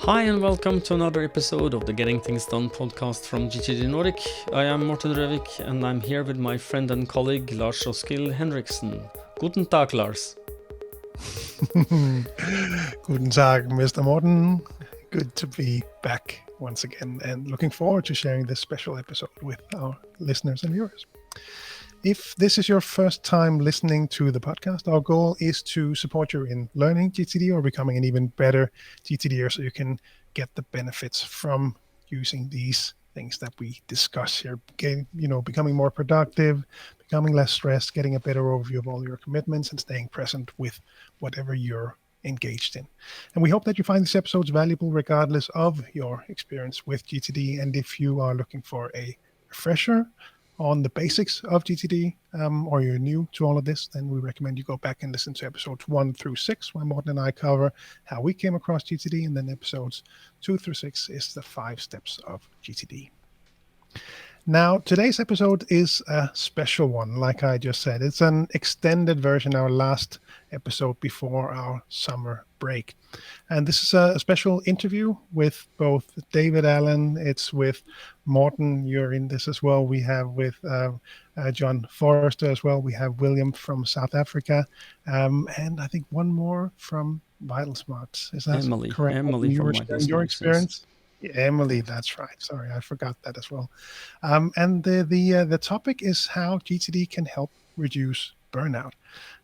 Hi and welcome to another episode of the Getting Things Done podcast from GTD Nordic. I am Morten Røvik and I'm here with my friend and colleague Lars Henriksen. Guten Tag, Lars. Guten Tag, Mr. Morten. Good to be back once again and looking forward to sharing this special episode with our listeners and viewers. If this is your first time listening to the podcast, our goal is to support you in learning GTD or becoming an even better GTDer so you can get the benefits from using these things that we discuss here. Becoming more productive, becoming less stressed, getting a better overview of all your commitments and staying present with whatever you're engaged in. And we hope that you find these episodes valuable regardless of your experience with GTD. And if you are looking for a refresher on the basics of GTD, or you're new to all of this, then we recommend you go back and listen to episodes 1 through 6, where Morten and I cover how we came across GTD, and then episodes 2 through 6 is the 5 steps of GTD. Now, today's episode is a special one, like I just said. It's an extended version, our last episode before our summer break. And this is a special interview with both David Allen, it's with Morten, you're in this as well. We have with John Forrester as well. We have William from South Africa. And I think one more from Vital Smarts. Is that correct? Emily from Vital Smarts. Your experience? Yeah, Emily, that's right. Sorry, I forgot that as well. And the topic is how GTD can help reduce burnout.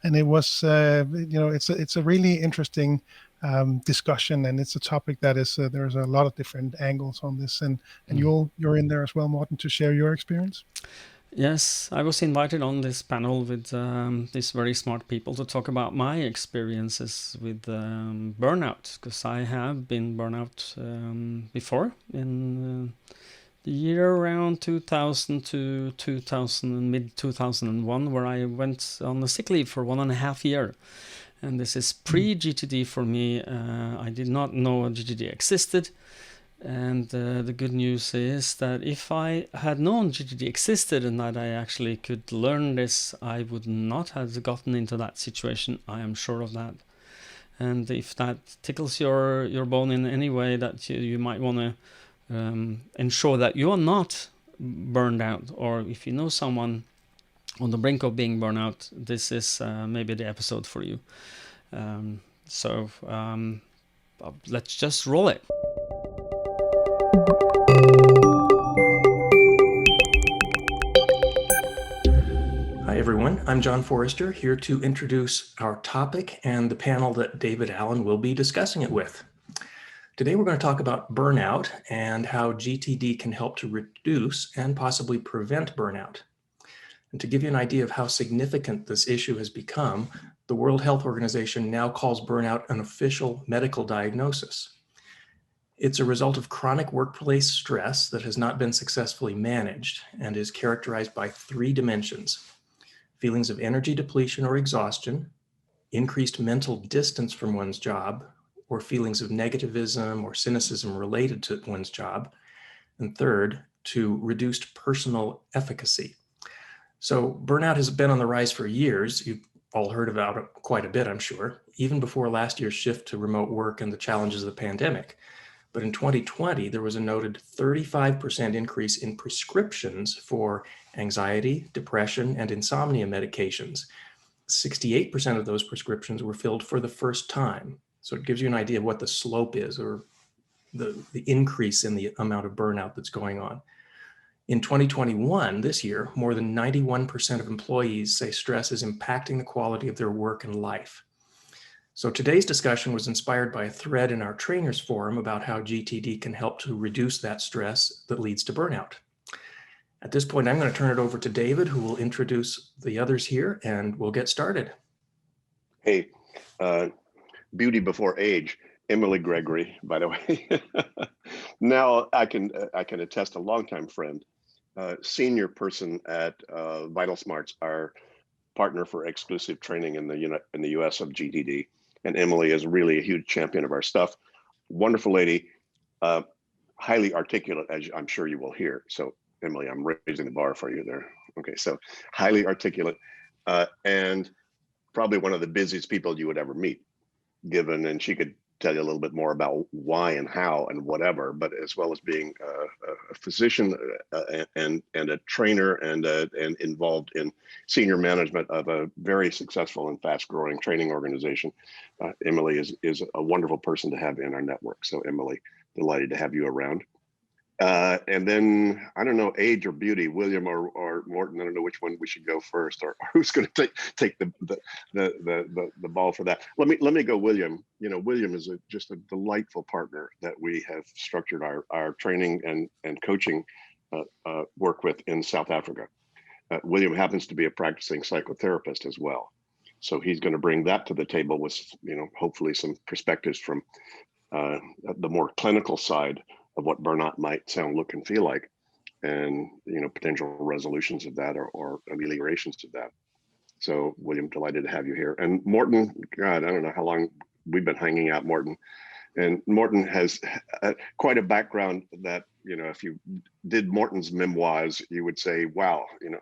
And it was, it's a really interesting discussion, and it's a topic that is there's a lot of different angles on this, and you're in there as well, Morten, to share your experience. Yes, I was invited on this panel with these very smart people to talk about my experiences with burnout, because I have been burnout before in the year around 2000 to 2000, mid-2001, where I went on a sick leave for 1.5 years. And this is pre-GTD for me. I did not know GTD existed. And the good news is that if I had known GTD existed and that I actually could learn this, I would not have gotten into that situation. I am sure of that. And if that tickles your bone in any way, that you might want to ensure that you are not burned out, or if you know someone on the brink of being burned out, this is maybe the episode for you. So let's just roll it. Hi everyone, I'm John Forrester, here to introduce our topic and the panel that David Allen will be discussing it with. Today we're going to talk about burnout and how GTD can help to reduce and possibly prevent burnout. And to give you an idea of how significant this issue has become, the World Health Organization now calls burnout an official medical diagnosis. It's a result of chronic workplace stress that has not been successfully managed and is characterized by 3 dimensions: feelings of energy depletion or exhaustion, increased mental distance from one's job, or feelings of negativism or cynicism related to one's job, and third, to reduced personal efficacy. So burnout has been on the rise for years. You've all heard about it quite a bit, I'm sure, even before last year's shift to remote work and the challenges of the pandemic. But in 2020, there was a noted 35% increase in prescriptions for anxiety, depression, and insomnia medications. 68% of those prescriptions were filled for the first time. So it gives you an idea of what the slope is, or the increase in the amount of burnout that's going on. In 2021, this year, more than 91% of employees say stress is impacting the quality of their work and life. So today's discussion was inspired by a thread in our trainers forum about how GTD can help to reduce that stress that leads to burnout. At this point, I'm going to turn it over to David, who will introduce the others here, and we'll get started. Hey, beauty before age, Emily Gregory, by the way. Now I can attest, a longtime friend, senior person at Vital Smarts, our partner for exclusive training in the US of GTD. And Emily is really a huge champion of our stuff. Wonderful lady, highly articulate, as I'm sure you will hear. So Emily, I'm raising the bar for you there. Okay, so highly articulate and probably one of the busiest people you would ever meet, and she could tell you a little bit more about why and how and whatever, but as well as being a physician and a trainer and involved in senior management of a very successful and fast growing training organization. Emily is a wonderful person to have in our network. So Emily, delighted to have you around. And then I don't know, age or beauty, William or Morten. I don't know which one we should go first, or who's going to take the ball for that. Let me go, William. You know, William is just a delightful partner that we have structured our training and coaching work with in South Africa. William happens to be a practicing psychotherapist as well, so he's going to bring that to the table with, you know, hopefully some perspectives from the more clinical side of what burnout might sound, look, and feel like, and, you know, potential resolutions of that or ameliorations of that. So William, delighted to have you here. And Morten, God, I don't know how long we've been hanging out, Morten. And Morten has quite a background that, you know, if you did Morten's memoirs, you would say, wow, you know,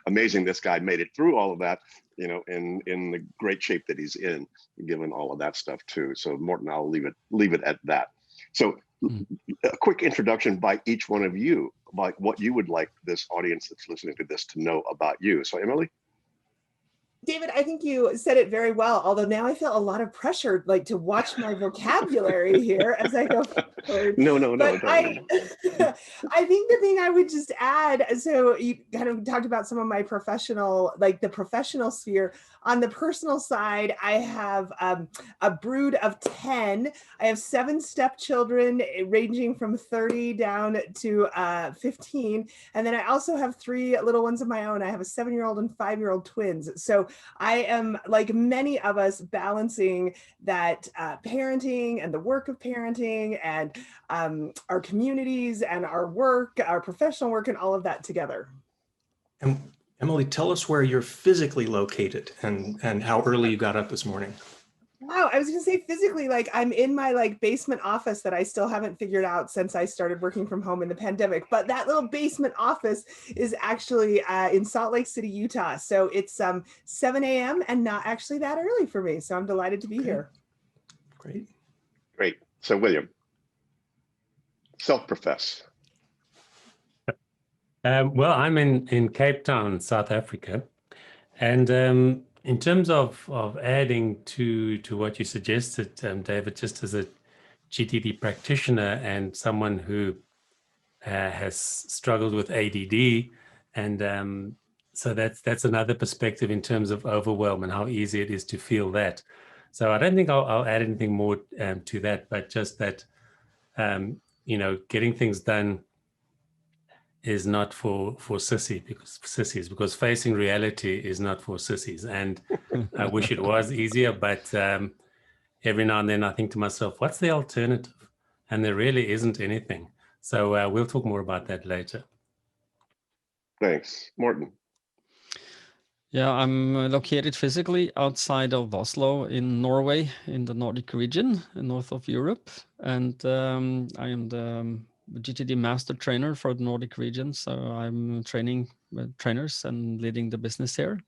amazing, this guy made it through all of that, you know, in the great shape that he's in, given all of that stuff too. So Morten, I'll leave it at that. So a quick introduction by each one of you, like what you would like this audience that's listening to this to know about you. So Emily? David, I think you said it very well, although now I feel a lot of pressure, like, to watch my vocabulary here as I go forward. No. But I think the thing I would just add, so you kind of talked about some of my professional, like the professional sphere. On the personal side, I have a brood of 10. I have 7 stepchildren ranging from 30 down to 15. And then I also have 3 little ones of my own. I have a 7-year-old and 5-year-old twins. So I am, like many of us, balancing that parenting and the work of parenting and our communities and our work, our professional work, and all of that together. And Emily, tell us where you're physically located and how early you got up this morning. Wow, I was gonna say physically, like, I'm in my basement office that I still haven't figured out since I started working from home in the pandemic. But that little basement office is actually in Salt Lake City, Utah. So it's 7 a.m. and not actually that early for me. So I'm delighted to be here. Great. So William, self-profess. Well, I'm in Cape Town, South Africa, and in terms of adding to what you suggested, David, just as a GTD practitioner and someone who has struggled with ADD, and so that's another perspective in terms of overwhelm and how easy it is to feel that. So I don't think I'll add anything more to that, but just that you know, getting things done is not for sissies, because facing reality is not for sissies. And I wish it was easier, but every now and then I think to myself, what's the alternative? And there really isn't anything. So we'll talk more about that later. Thanks. Morten. Yeah, I'm located physically outside of Oslo in Norway, in the Nordic region, north of Europe. And I am the GTD Master Trainer for the Nordic region. So I'm training trainers and leading the business here.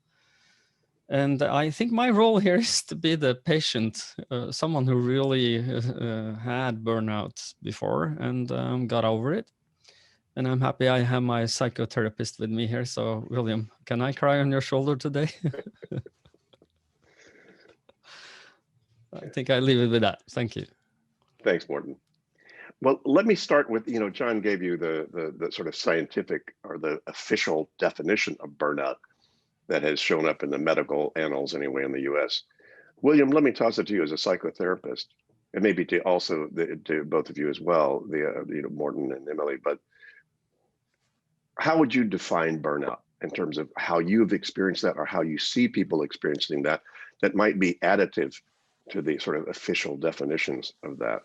And I think my role here is to be the patient, someone who really had burnout before and got over it. And I'm happy I have my psychotherapist with me here. So, William, can I cry on your shoulder today? I think I leave it with that. Thank you. Thanks, Morten. Well, let me start with, you know, John gave you the sort of scientific or the official definition of burnout that has shown up in the medical annals anyway in the US. William, let me toss it to you as a psychotherapist, and maybe to also to both of you as well, you know, Morten and Emily, but how would you define burnout in terms of how you've experienced that or how you see people experiencing that might be additive to the sort of official definitions of that?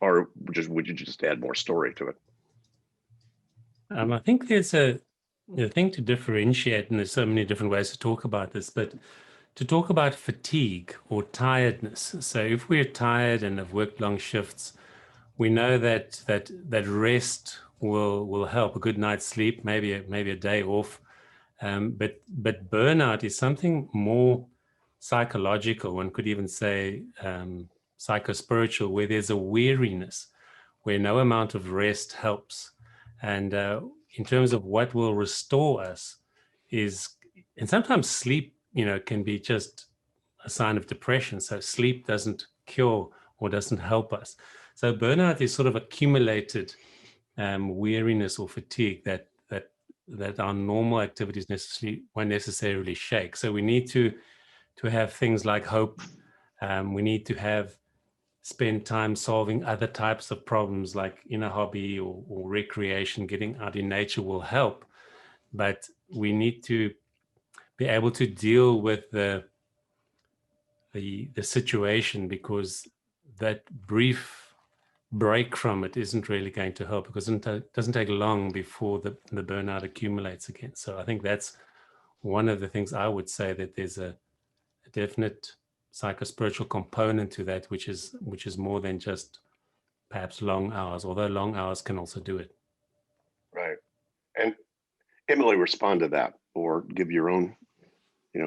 Or would you just add more story to it? I think there's a thing to differentiate, and there's so many different ways to talk about this, but to talk about fatigue or tiredness. So if we're tired and have worked long shifts, we know that rest will help. A good night's sleep, maybe a day off. But burnout is something more psychological. One could even say psychospiritual, where there's a weariness, where no amount of rest helps. And in terms of what will restore us and sometimes sleep, can be just a sign of depression. So sleep doesn't cure or doesn't help us. So burnout is sort of accumulated weariness or fatigue that our normal activities won't necessarily shake. So we need to have things like hope. We need to spend time solving other types of problems, like in a hobby or recreation. Getting out in nature will help, but we need to be able to deal with the situation, because that brief break from it isn't really going to help, because it doesn't take long before the burnout accumulates again. So I think that's one of the things I would say, that there's a definite psychospiritual component to that, which is more than just perhaps long hours, although long hours can also do it. Right. And Emily, respond to that, or give your own,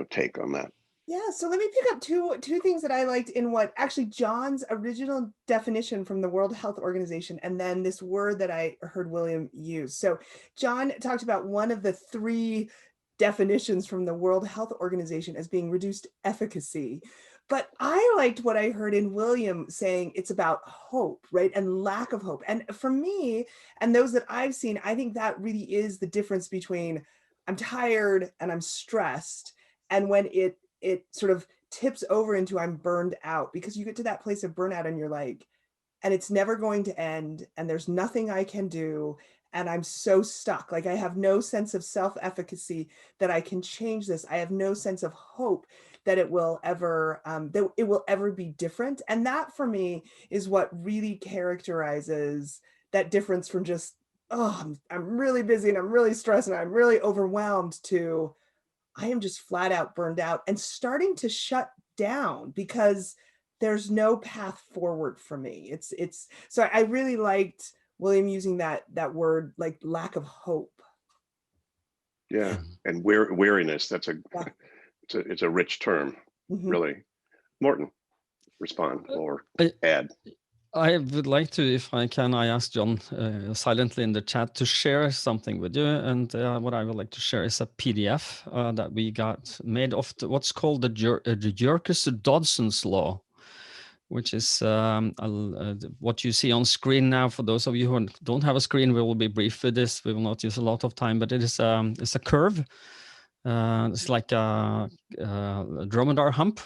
take on that. Yeah, so let me pick up two things that I liked in what actually John's original definition from the World Health Organization, and then this word that I heard William use. So John talked about one of the 3 definitions from the World Health Organization as being reduced efficacy. But I liked what I heard in William saying it's about hope, right? And lack of hope. And for me, and those that I've seen, I think that really is the difference between I'm tired and I'm stressed, and when it sort of tips over into I'm burned out, because you get to that place of burnout and you're like, and it's never going to end, and there's nothing I can do, and I'm so stuck. Like I have no sense of self-efficacy that I can change this. I have no sense of hope that it will ever be different. And that for me is what really characterizes that difference from just, oh, I'm really busy and I'm really stressed and I'm really overwhelmed, to I am just flat out burned out and starting to shut down because there's no path forward for me. It's so I really liked William using that word, like lack of hope. Yeah, and weariness. That's it's a rich term, really. Morten, respond or add. I would like to, if I can, I asked John silently in the chat to share something with you. And what I would like to share is a PDF that we got made of what's called the Yerkes-Dodson's Law, which is what you see on screen now. For those of you who don't have a screen, we will be brief with this. We will not use a lot of time, but it's a curve. It's like a dromedar hump.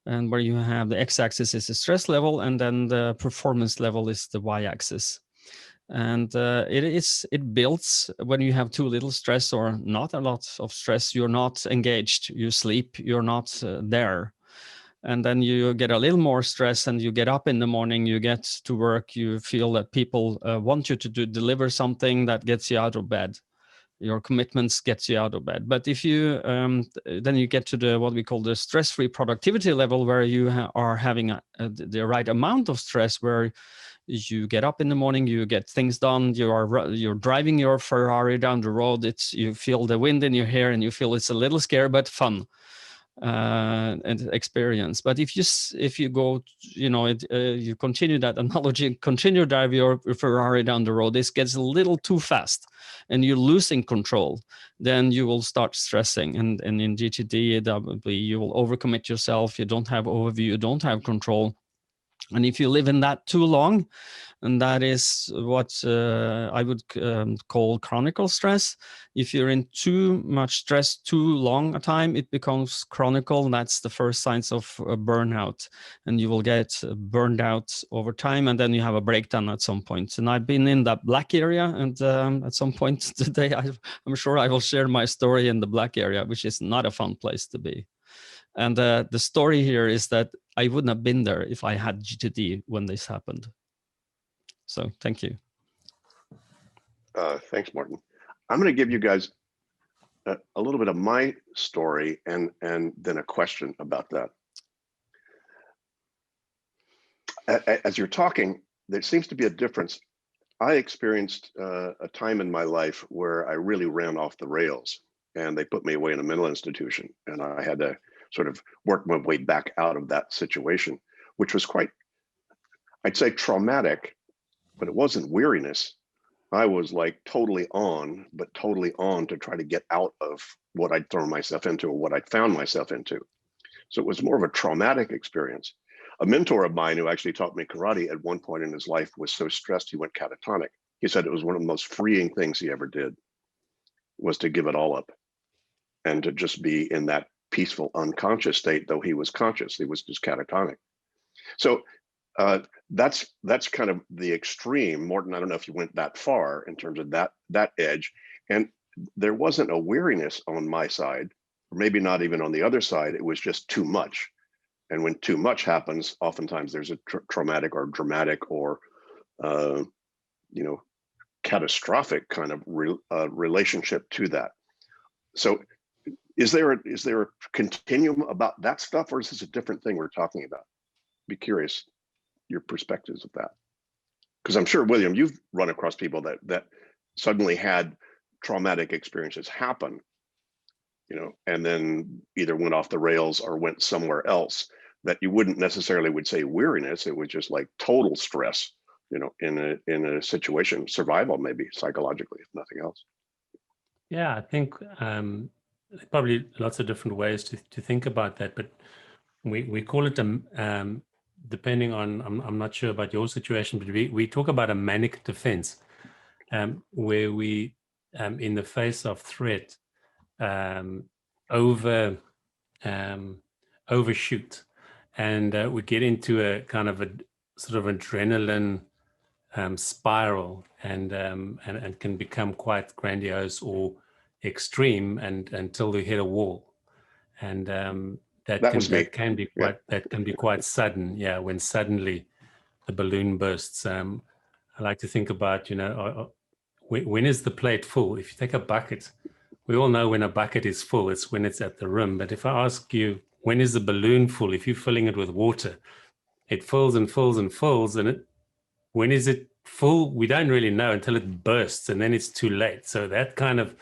And where you have the x-axis is the stress level, and then the performance level is the y-axis. And it builds when you have too little stress or not a lot of stress. You're not engaged. You sleep. You're not there. And then you get a little more stress, and you get up in the morning. You get to work. You feel that people want you to deliver something that gets you out of bed. Your commitments gets you out of bed. But if you then you get to what we call the stress-free productivity level, where you are having the right amount of stress, where you get up in the morning, you get things done, you're driving your Ferrari down the road, you feel the wind in your hair, and you feel it's a little scary but fun and experience. But if you go, you continue that analogy, continue drive your Ferrari down the road, this gets a little too fast and you're losing control, then you will start stressing. And in GTD, you will overcommit yourself. You don't have overview, you don't have control. And if you live in that too long, and that is what I would call chronic stress. If you're in too much stress too long a time, it becomes chronic. That's the first signs of burnout, and you will get burned out over time, and then you have a breakdown at some point. And I've been in that black area, and at some point today, I'm sure I will share my story in the black area, which is not a fun place to be. And the story here is that I wouldn't have been there if I had GTD when this happened. So thank you. Thanks, Morten. I'm going to give you guys a little bit of my story and then a question about that. As you're talking, there seems to be a difference. I experienced a time in my life where I really ran off the rails, and they put me away in a mental institution, and I had to sort of work my way back out of that situation. which was quite, I'd say traumatic, but it wasn't weariness. I was like totally on to try to get out of what I'd thrown myself into or what I'd found myself into. So it was more of a traumatic experience. A mentor of mine who actually taught me karate at one point in his life was so stressed he went catatonic. He said it was one of the most freeing things he ever did, was to give it all up and to just be in that peaceful unconscious state, though he was conscious. He was just catatonic. So that's kind of the extreme. Morten, I don't know if you went that far in terms of that edge. And there wasn't a weariness on my side, or maybe not even on the other side. It was just too much. And when too much happens, oftentimes there's a traumatic or dramatic or catastrophic kind of relationship to that. So is there a continuum about that stuff, or is this a different thing we're talking about? Be curious your perspectives of that, because I'm sure, William, you've run across people that suddenly had traumatic experiences happen, and then either went off the rails or went somewhere else that you wouldn't necessarily would say weariness. It was just like total stress, in a situation, survival, maybe psychologically, if nothing else. Yeah, I think probably lots of different ways to think about that, but we call it depending on, I'm not sure about your situation, but we talk about a manic defense, where we, in the face of threat, overshoot, and we get into a kind of a sort of adrenaline spiral, and can become quite grandiose or extreme, and until we hit a wall, and that can be quite sudden. Yeah, when suddenly the balloon bursts. I like to think about, when is the plate full? If you take a bucket, we all know when a bucket is full, it's when it's at the rim. But if I ask you, when is the balloon full? If you're filling it with water, it fills and fills and fills, and when is it full? We don't really know until it bursts, and then it's too late. So that kind of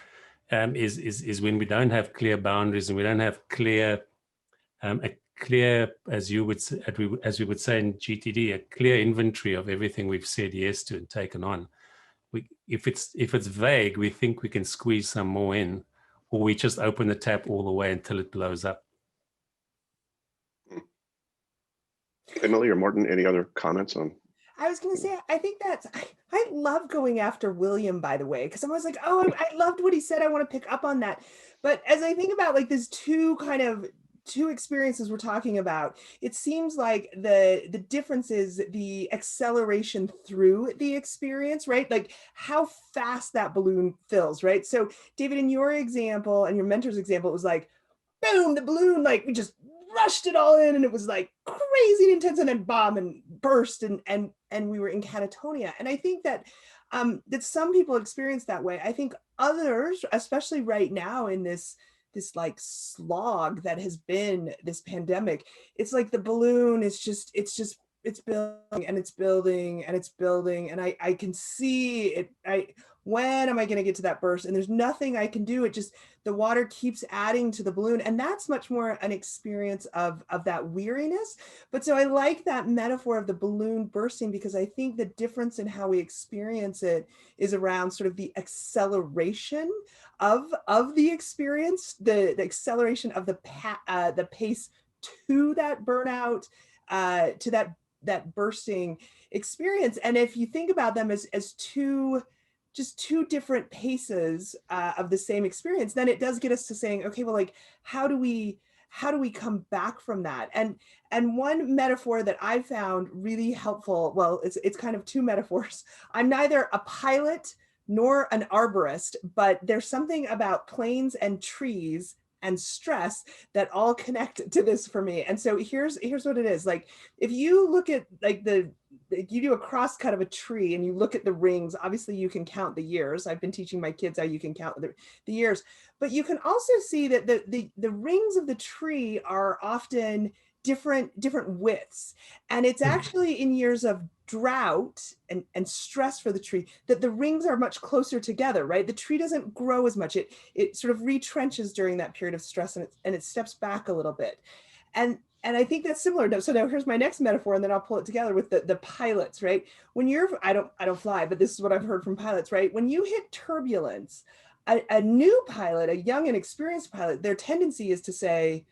is when we don't have clear boundaries, and we don't have clear, as we would say in GTD, a clear inventory of everything we've said yes to and taken on. If it's vague, we think we can squeeze some more in, or we just open the tap all the way until it blows up. Emily or Morten, any other comments on? I was going to say, I think I love going after William, by the way, because I was like, oh, I loved what he said. I want to pick up on that. But as I think about like these two experiences we're talking about, it seems like the difference is the acceleration through the experience, right? Like how fast that balloon fills, right? So David, in your example and your mentor's example, it was like, boom, the balloon, like we just rushed it all in, and it was like crazy intense, and then bomb and burst, and we were in catatonia. And I think that that some people experience that way. I think others, especially right now in this like slog that has been this pandemic, it's like the balloon is it's building and it's building and it's building, and I can see it. When am I going to get to that burst? And there's nothing I can do. It just, the water keeps adding to the balloon. And that's much more an experience of that weariness. But so I like that metaphor of the balloon bursting, because I think the difference in how we experience it is around sort of the acceleration of the experience, the acceleration of the pace to that burnout, to that bursting experience. And if you think about them as two different paces of the same experience, then it does get us to saying, okay, well, like, how do we come back from that? And one metaphor that I found really helpful, well, it's kind of two metaphors. I'm neither a pilot nor an arborist, but there's something about planes and trees and stress that all connect to this for me. And so here's what it is. Like, if you look at like you do a cross cut of a tree and you look at the rings, obviously you can count the years. I've been teaching my kids how you can count the years, but you can also see that the rings of the tree are often different widths. And it's actually in years of drought and stress for the tree that the rings are much closer together, right? The tree doesn't grow as much. It sort of retrenches during that period of stress, and it steps back a little bit. And I think that's similar. So now here's my next metaphor, and then I'll pull it together with the pilots, right? When you're, I don't fly, but this is what I've heard from pilots, right? When you hit turbulence, a new pilot, a young and experienced pilot, their tendency is to say,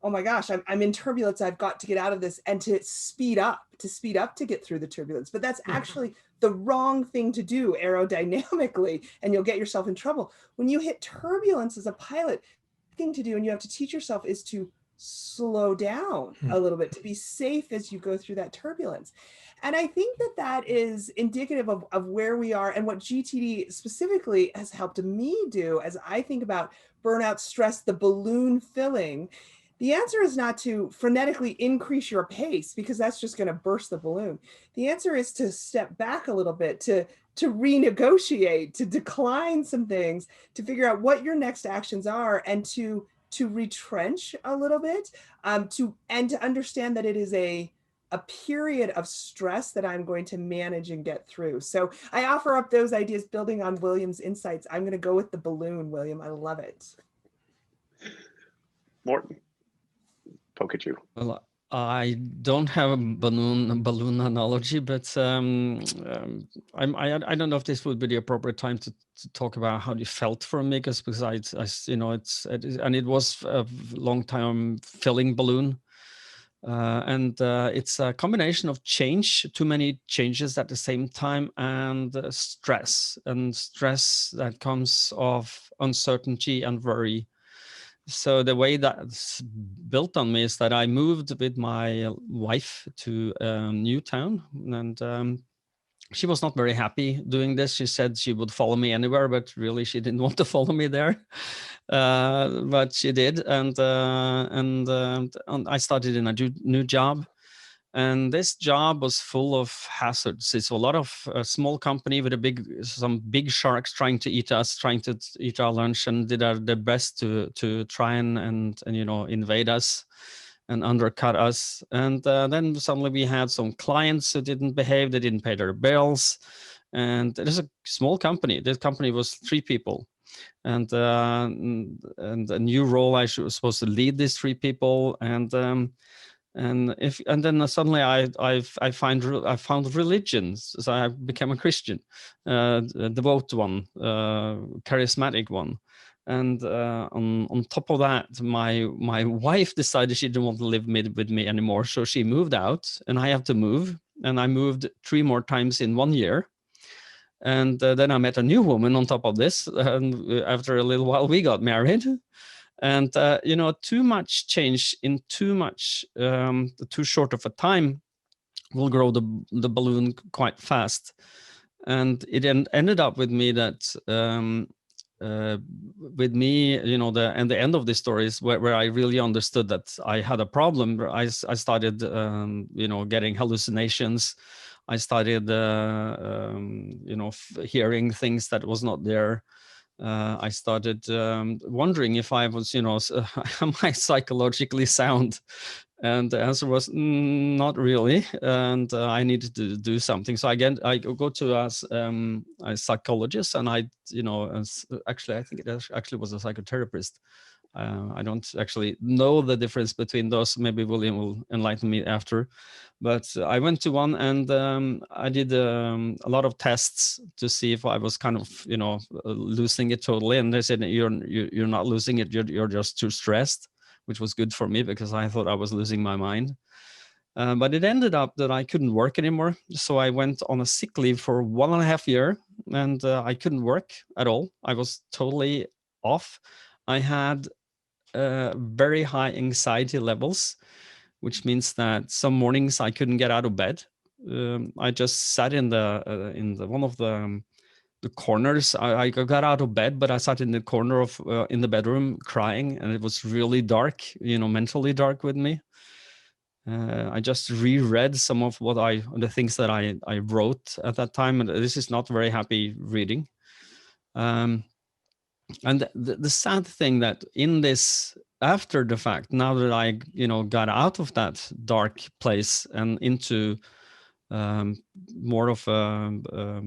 oh my gosh, I'm in turbulence, I've got to get out of this, and to speed up to get through the turbulence. But that's actually the wrong thing to do aerodynamically, and you'll get yourself in trouble. When you hit turbulence as a pilot, the thing to do, and you have to teach yourself, is to slow down a little bit, to be safe as you go through that turbulence. And I think that is indicative of where we are, and what GTD specifically has helped me do as I think about burnout, stress, the balloon filling. The answer is not to frenetically increase your pace, because that's just going to burst the balloon. The answer is to step back a little bit, to renegotiate, to decline some things, to figure out what your next actions are, and to retrench a little bit, to understand that it is a period of stress that I'm going to manage and get through. So I offer up those ideas building on William's insights. I'm going to go with the balloon, William. I love it. Morten, poke at you. Well, I don't have a balloon analogy, but I don't know if this would be the appropriate time to talk about how you felt for me, because it was a long time filling balloon, and it's a combination of change, too many changes at the same time, and stress that comes of uncertainty and worry. So the way that's built on me is that I moved with my wife to a new town, and she was not very happy doing this. She said she would follow me anywhere, but really she didn't want to follow me there. But she did, and I started in a new job. And this job was full of hazards. It's a lot of a small company with some big sharks trying to eat us, trying to eat our lunch, and did their best to try and invade us and undercut us. And then suddenly we had some clients who didn't behave. They didn't pay their bills. And it is a small company. This company was 3 people. And a new role, I was supposed to lead these 3 people. And then suddenly I found religion, so I became a Christian, a devout one, charismatic one, and on top of that, my wife decided she didn't want to live with me anymore, so she moved out, and I have to move, and I moved 3 more times in 1 year. And then I met a new woman on top of this, and after a little while we got married. And too much change in too short of a time will grow the balloon quite fast. And it ended up with me that the end of the story is where I really understood that I had a problem. I started getting hallucinations. I started hearing things that was not there. I started wondering if I was, am I psychologically sound? And the answer was not really, and I needed to do something. So again, I go to a psychologist, and I think it actually was a psychotherapist. I don't actually know the difference between those. Maybe William will enlighten me after. But I went to one, and I did a lot of tests to see if I was kind of, losing it totally. And they said, you're not losing it. You're just too stressed, which was good for me because I thought I was losing my mind. But it ended up that I couldn't work anymore. So I went on a sick leave for 1.5 years, and I couldn't work at all. I was totally off. I had very high anxiety levels, which means that some mornings I couldn't get out of bed. I just sat in one of the corners. I got out of bed, but I sat in the corner of in the bedroom crying, and it was really dark, mentally dark with me. I just reread some of the things that I wrote at that time, and this is not very happy reading. And the sad thing that in this, after the fact, now that I got out of that dark place and into more of a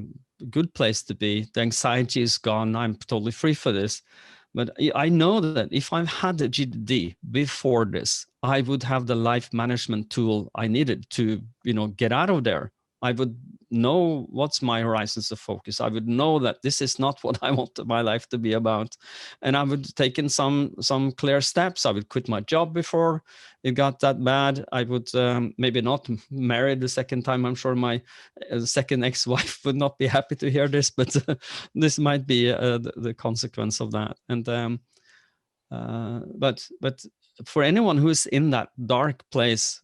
good place to be, the anxiety is gone. I'm totally free for this. But I know that if I've had a GTD before this, I would have the life management tool I needed to, get out of there. I would know what's my horizons of focus. I would know that this is not what I want my life to be about. And I would take in some clear steps. I would quit my job before it got that bad. I would maybe not marry the second time. I'm sure my second ex-wife would not be happy to hear this, but this might be the consequence of that. And but for anyone who's in that dark place,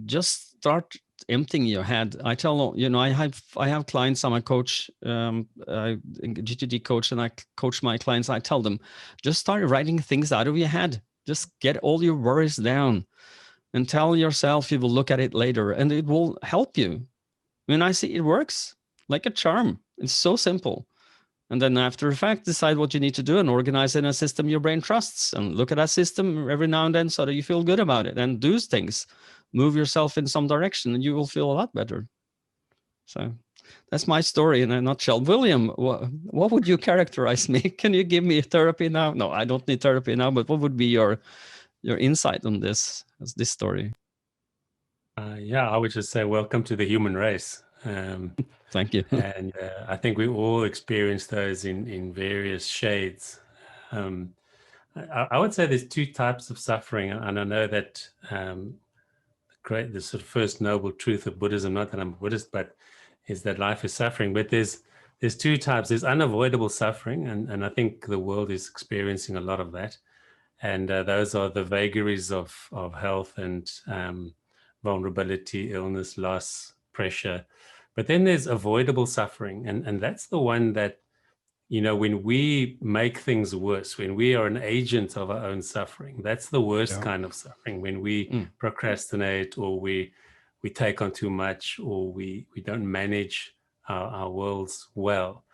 just start emptying your head. I tell I have clients. I'm a coach, a GTD coach, and I coach my clients. I tell them, just start writing things out of your head. Just get all your worries down, and tell yourself you will look at it later, and it will help you. I see it works like a charm. It's so simple. And then after the fact, decide what you need to do and organize in a system your brain trusts, and look at that system every now and then so that you feel good about it, and do things. Move yourself in some direction and you will feel a lot better. So that's my story in a nutshell. William, what would you characterize me? Can you give me therapy now? No, I don't need therapy now, but what would be your insight on this story? Yeah, I would just say welcome to the human race. Thank you. And I think we all experience those in various shades. I would say there's two types of suffering, and I know that the sort of first noble truth of Buddhism, not that I'm a Buddhist, but is that life is suffering. But there's two types. There's unavoidable suffering, and I think the world is experiencing a lot of that. And those are the vagaries of health and vulnerability, illness, loss, pressure. But then there's avoidable suffering, and that's the one that, when we make things worse, when we are an agent of our own suffering, that's the worst kind of suffering. When we procrastinate, or we take on too much, or we don't manage our worlds well,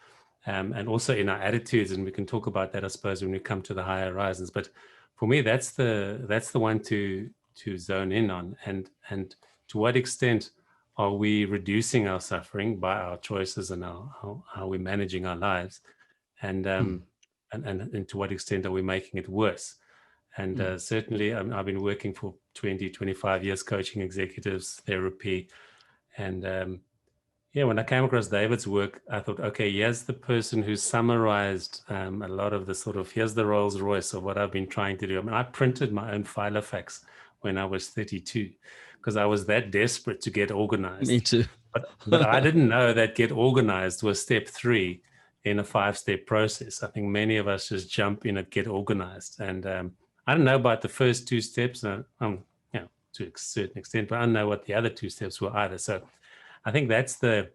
and also in our attitudes. And we can talk about that, I suppose, when we come to the higher horizons. But for me, that's the one to zone in on, and to what extent are we reducing our suffering by our choices and how we're managing our lives, and to what extent are we making it worse? And certainly I've been working for 25 years coaching executives, therapy, and when I came across David's work, I thought, okay, here's the person who's summarized a lot of the sort of, here's the Rolls Royce of what I've been trying to do. I printed my own Filofax when I was 32 because I was that desperate to get organized. Me too. But I didn't know that get organized was step 3 in a 5-step process. I think many of us just jump in and get organized. And I don't know about the first 2 steps, to a certain extent, but I don't know what the other 2 steps were either. So I think that's the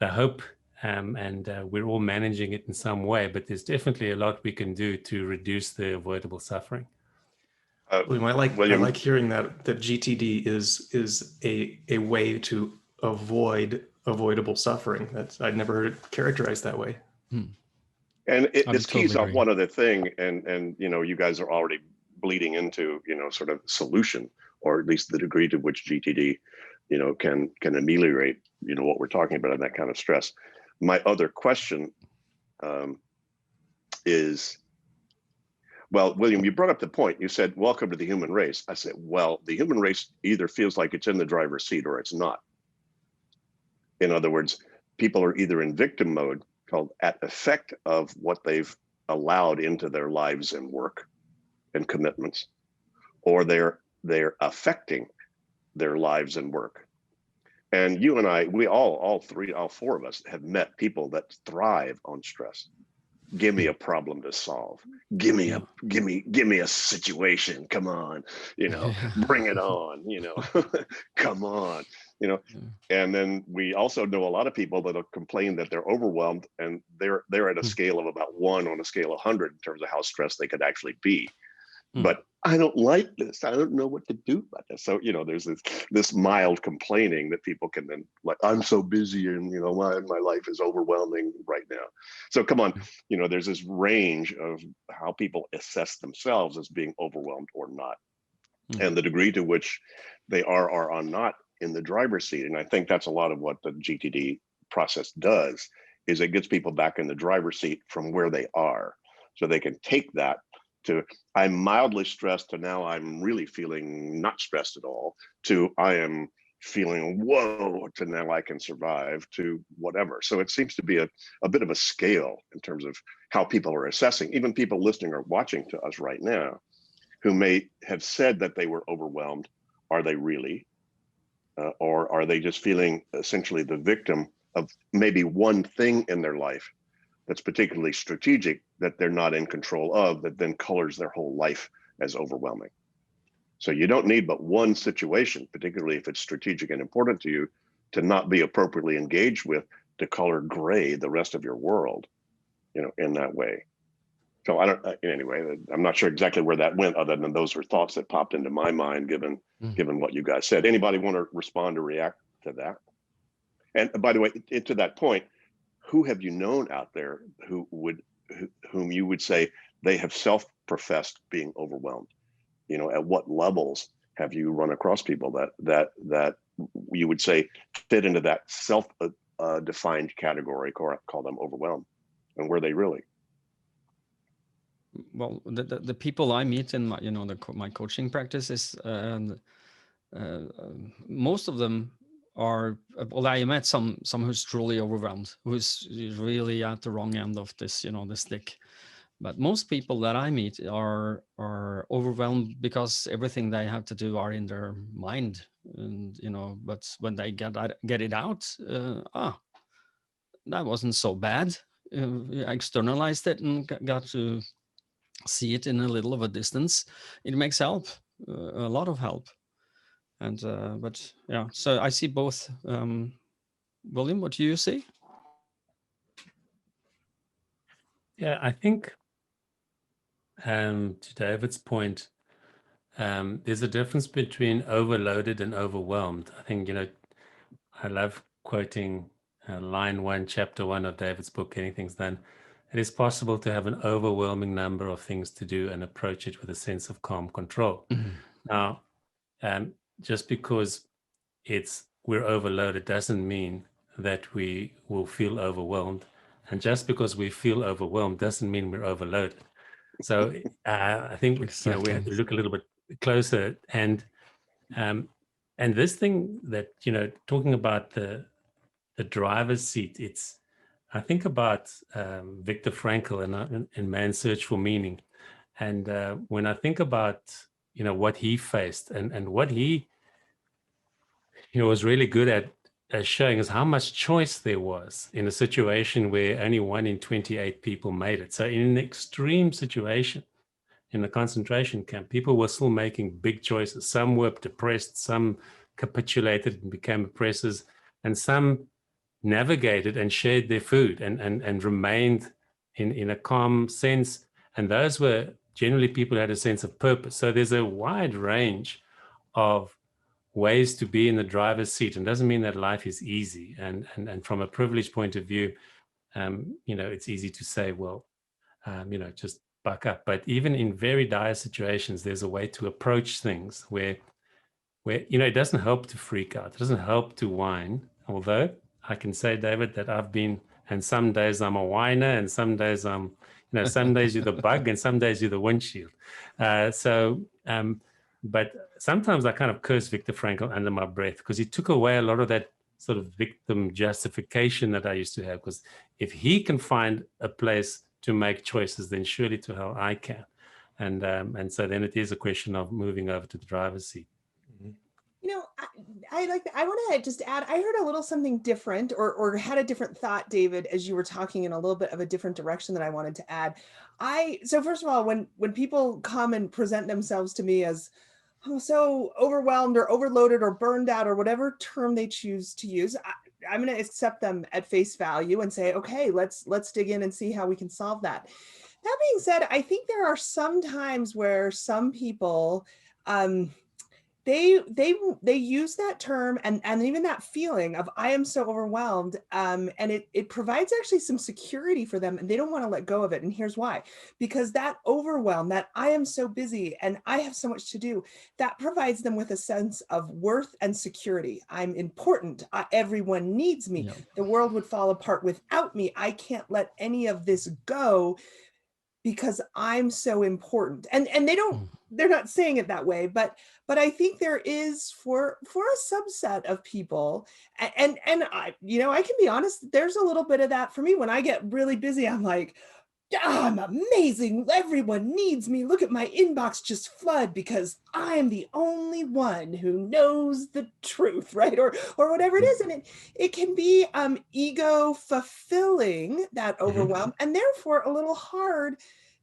hope, and we're all managing it in some way, but there's definitely a lot we can do to reduce the avoidable suffering. William, I like hearing that GTD is a way to avoid avoidable suffering. I'd never heard it characterized that way. And this keys off one other thing, and you guys are already bleeding into sort of solution, or at least the degree to which GTD can ameliorate what we're talking about and that kind of stress. My other question is, well, William, you brought up the point. You said, welcome to the human race. I said, well, the human race either feels like it's in the driver's seat or it's not. In other words, people are either in victim mode, called at effect of what they've allowed into their lives and work and commitments, or they're affecting their lives and work. And you and I, we all 4 of us have met people that thrive on stress. Give me a problem to solve. Give me a situation. Come on, bring it on, come on, And then we also know a lot of people that'll complain that they're overwhelmed, and they're at a scale of about 1 on a scale of 100 in terms of how stressed they could actually be. But I don't like this. I don't know what to do about this. So, there's this mild complaining that people can then, like, I'm so busy and, my life is overwhelming right now. So come on, there's this range of how people assess themselves as being overwhelmed or not. And the degree to which they are not in the driver's seat. And I think that's a lot of what the GTD process does, is it gets people back in the driver's seat from where they are. So they can take that to, I'm mildly stressed, to now I'm really feeling not stressed at all, to I am feeling whoa, to now I can survive, to whatever. So it seems to be a bit of a scale in terms of how people are assessing. Even people listening or watching to us right now who may have said that they were overwhelmed. Are they really? Or are they just feeling essentially the victim of maybe one thing in their life that's particularly strategic that they're not in control of, that then colors their whole life as overwhelming? So you don't need but one situation, particularly if it's strategic and important to you, to not be appropriately engaged with, to color gray the rest of your world, in that way. So I don't, anyway, I'm not sure exactly where that went, other than those are thoughts that popped into my mind, given what you guys said. Anybody want to respond or react to that? And by the way, to that point, who have you known out there whom you would say they have self-professed being overwhelmed? At what levels have you run across people that you would say fit into that self-defined category, call them overwhelmed, and were they really? Well, the people I meet in my my coaching practice is most of them are, well, I met some who's truly overwhelmed, who's really at the wrong end of this the stick. But most people that I meet are overwhelmed because everything they have to do are in their mind, and but when they get it out, that wasn't so bad. I externalized it and got to see it in a little of a distance. It makes help, a lot of help. And but yeah, so I see both. William, what do you see? Yeah, I think to David's point, there's a difference between overloaded and overwhelmed. I think, I love quoting line 1, chapter 1 of David's book, Anything's Done. It is possible to have an overwhelming number of things to do and approach it with a sense of calm control. Now, just because we're overloaded doesn't mean that we will feel overwhelmed. And just because we feel overwhelmed doesn't mean we're overloaded. So I think Exactly. we have to look a little bit closer. And this thing that, talking about the driver's seat, I think about Viktor Frankl in Man's Search for Meaning. And when I think about, what he faced and what he was really good at showing us how much choice there was in a situation where only 1 in 28 people made it. So in an extreme situation in the concentration camp, people were still making big choices. Some were depressed, some capitulated and became oppressors, and some navigated and shared their food and remained in a calm sense. And those were generally people who had a sense of purpose. So there's a wide range of ways to be in the driver's seat, and doesn't mean that life is easy. And from a privileged point of view, it's easy to say, well, just buck up. But even in very dire situations, there's a way to approach things where it doesn't help to freak out. It doesn't help to whine. Although I can say, David, that I've been, and some days I'm a whiner, and some days some days you're the bug, and some days you're the windshield. But sometimes I kind of curse Viktor Frankl under my breath, because he took away a lot of that sort of victim justification that I used to have. Because if he can find a place to make choices, then surely to hell I can. And so then it is a question of moving over to the driver's seat. I like that. I want to just add, I heard a little something different, or had a different thought, David, as you were talking, in a little bit of a different direction that I wanted to add. So first of all, when people come and present themselves to me as, oh, so overwhelmed or overloaded or burned out, or whatever term they choose to use, I'm going to accept them at face value and say, okay, let's dig in and see how we can solve that. That being said, I think there are some times where some people, they use that term and even that feeling of I am so overwhelmed, and it provides actually some security for them, and they don't want to let go of it. And here's why: because that overwhelm, that I am so busy and I have so much to do, that provides them with a sense of worth and security. I'm important. Everyone needs me. Yeah. The world would fall apart without me. I can't let any of this go. because I'm so important. And they're not saying it that way, but I think there is for a subset of people, and I, I can be honest, there's a little bit of that for me. When I get really busy, I'm like, I'm amazing. Everyone needs me. Look at my inbox just flood because I'm the only one who knows the truth, right? Or whatever it is. And it can be ego fulfilling, that overwhelm, and therefore a little hard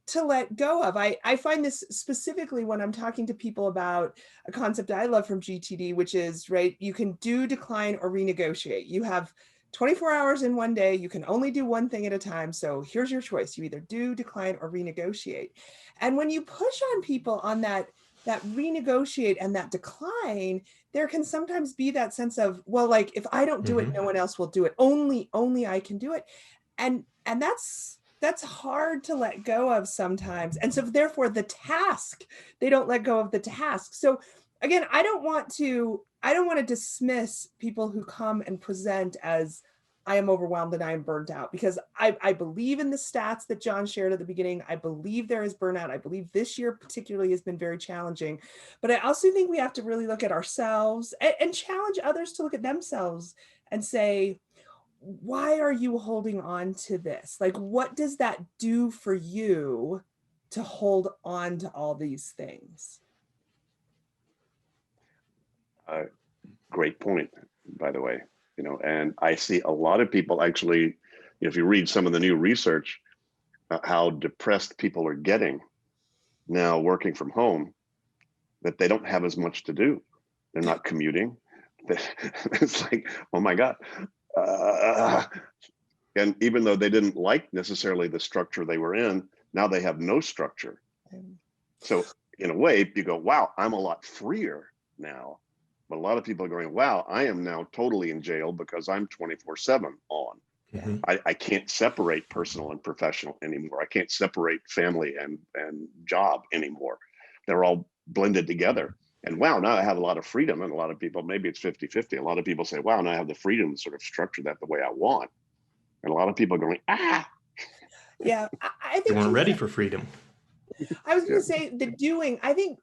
to let go of. I find this specifically when I'm talking to people about a concept I love from GTD, which is, right, you can do, decline, or renegotiate. You have 24 hours in one day. You can only do one thing at a time. So here's your choice. You either do, decline, or renegotiate. And when you push on people on that renegotiate and that decline, there can sometimes be that sense of, well, like, if I don't do it, no one else will do it. Only I can do it. And that's hard to let go of sometimes. And so therefore the task, they don't let go of the task. So again, I don't want to dismiss people who come and present as, I am overwhelmed and I am burnt out, because I believe in the stats that John shared at the beginning. I believe there is burnout. I believe this year particularly has been very challenging, but I also think we have to really look at ourselves and challenge others to look at themselves and say, why are you holding on to this? Like, what does that do for you to hold on to all these things? Great point, by the way. And I see a lot of people actually, if you read some of the new research, how depressed people are getting now working from home, that they don't have as much to do. They're not commuting. It's like, oh my God. And even though they didn't like necessarily the structure they were in, now they have no structure. So in a way, you go, wow, I'm a lot freer now. But a lot of people are going, wow, I am now totally in jail because I'm 24/7 on. I can't separate personal and professional anymore. I can't separate family and job anymore. They're all blended together. And wow, now I have a lot of freedom. And a lot of people, maybe it's 50-50. A lot of people say, wow, now I have the freedom to sort of structure that the way I want. And a lot of people are going, Yeah, I think They weren't ready for freedom. I was going to say the doing. I think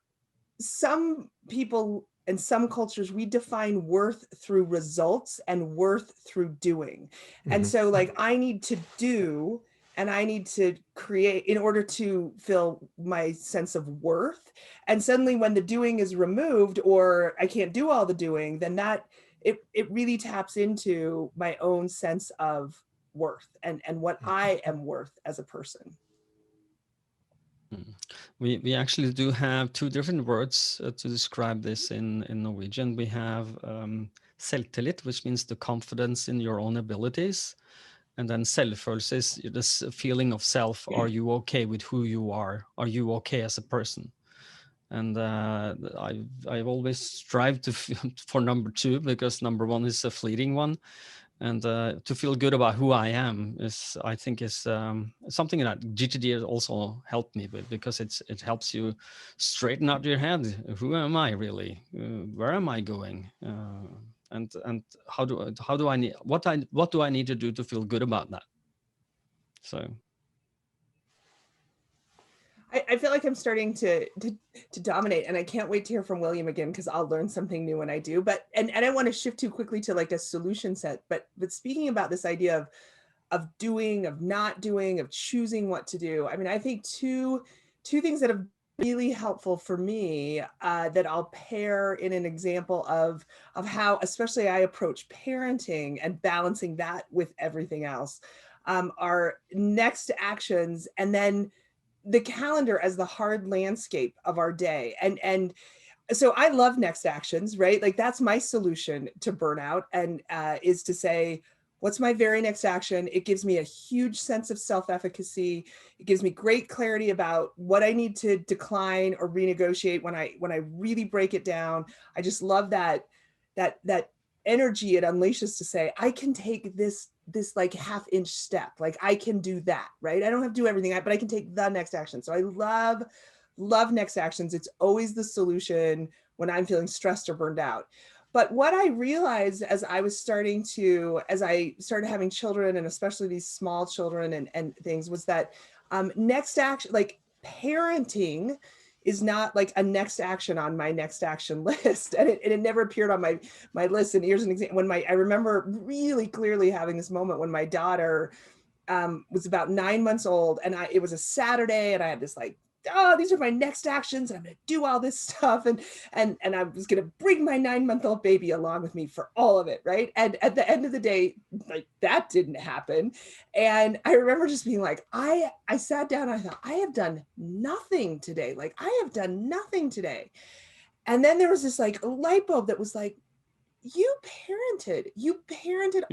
some people in some cultures, we define worth through results and worth through doing. And so like, I need to do and I need to create in order to feel my sense of worth. And suddenly when the doing is removed, or I can't do all the doing, then that it really taps into my own sense of worth and what I am worth as a person. We actually do have two different words to describe this in Norwegian. We have selvtillit, which means the confidence in your own abilities. And then selvfølelse is this feeling of self. Are you okay with who you are? Are you okay as a person? And I've always strived for number two, because number one is a fleeting one. And to feel good about who I am I think is something that GTD also helped me with, because it helps you straighten out your head. Who am I really? Where am I going? And how do I need what do I need to do to feel good about that? So I feel like I'm starting to dominate, and I can't wait to hear from William again, because I'll learn something new when I do. But and I don't want to shift too quickly to like a solution set. But speaking about this idea of doing, of not doing, of choosing what to do. I mean, I think two things that have really helpful for me that I'll pair in an example of how, especially I approach parenting and balancing that with everything else, are next actions, and then the calendar as the hard landscape of our day. And so I love next actions, right? Like that's my solution to burnout, and is to say, what's my very next action? It gives me a huge sense of self-efficacy. It gives me great clarity about what I need to decline or renegotiate when I really break it down. I just love that energy it unleashes to say, I can take this like half-inch step, like I can do that, right? I don't have to do everything, but I can take the next action. So I love next actions. It's always the solution when I'm feeling stressed or burned out. But what I realized as I started having children, and especially these small children and things, was that Next action, like parenting is not like a next action on my next action list. And it never appeared on my list. And here's an example. I remember really clearly having this moment when my daughter was about 9 months old, and it was a Saturday, and I had this like, oh, these are my next actions. I'm going to do all this stuff. And I was going to bring my 9-month-old baby along with me for all of it. Right. And at the end of the day, like that didn't happen. And I remember just being like, I sat down and I thought, I have done nothing today. Like I have done nothing today. And then there was this like light bulb that was like, you parented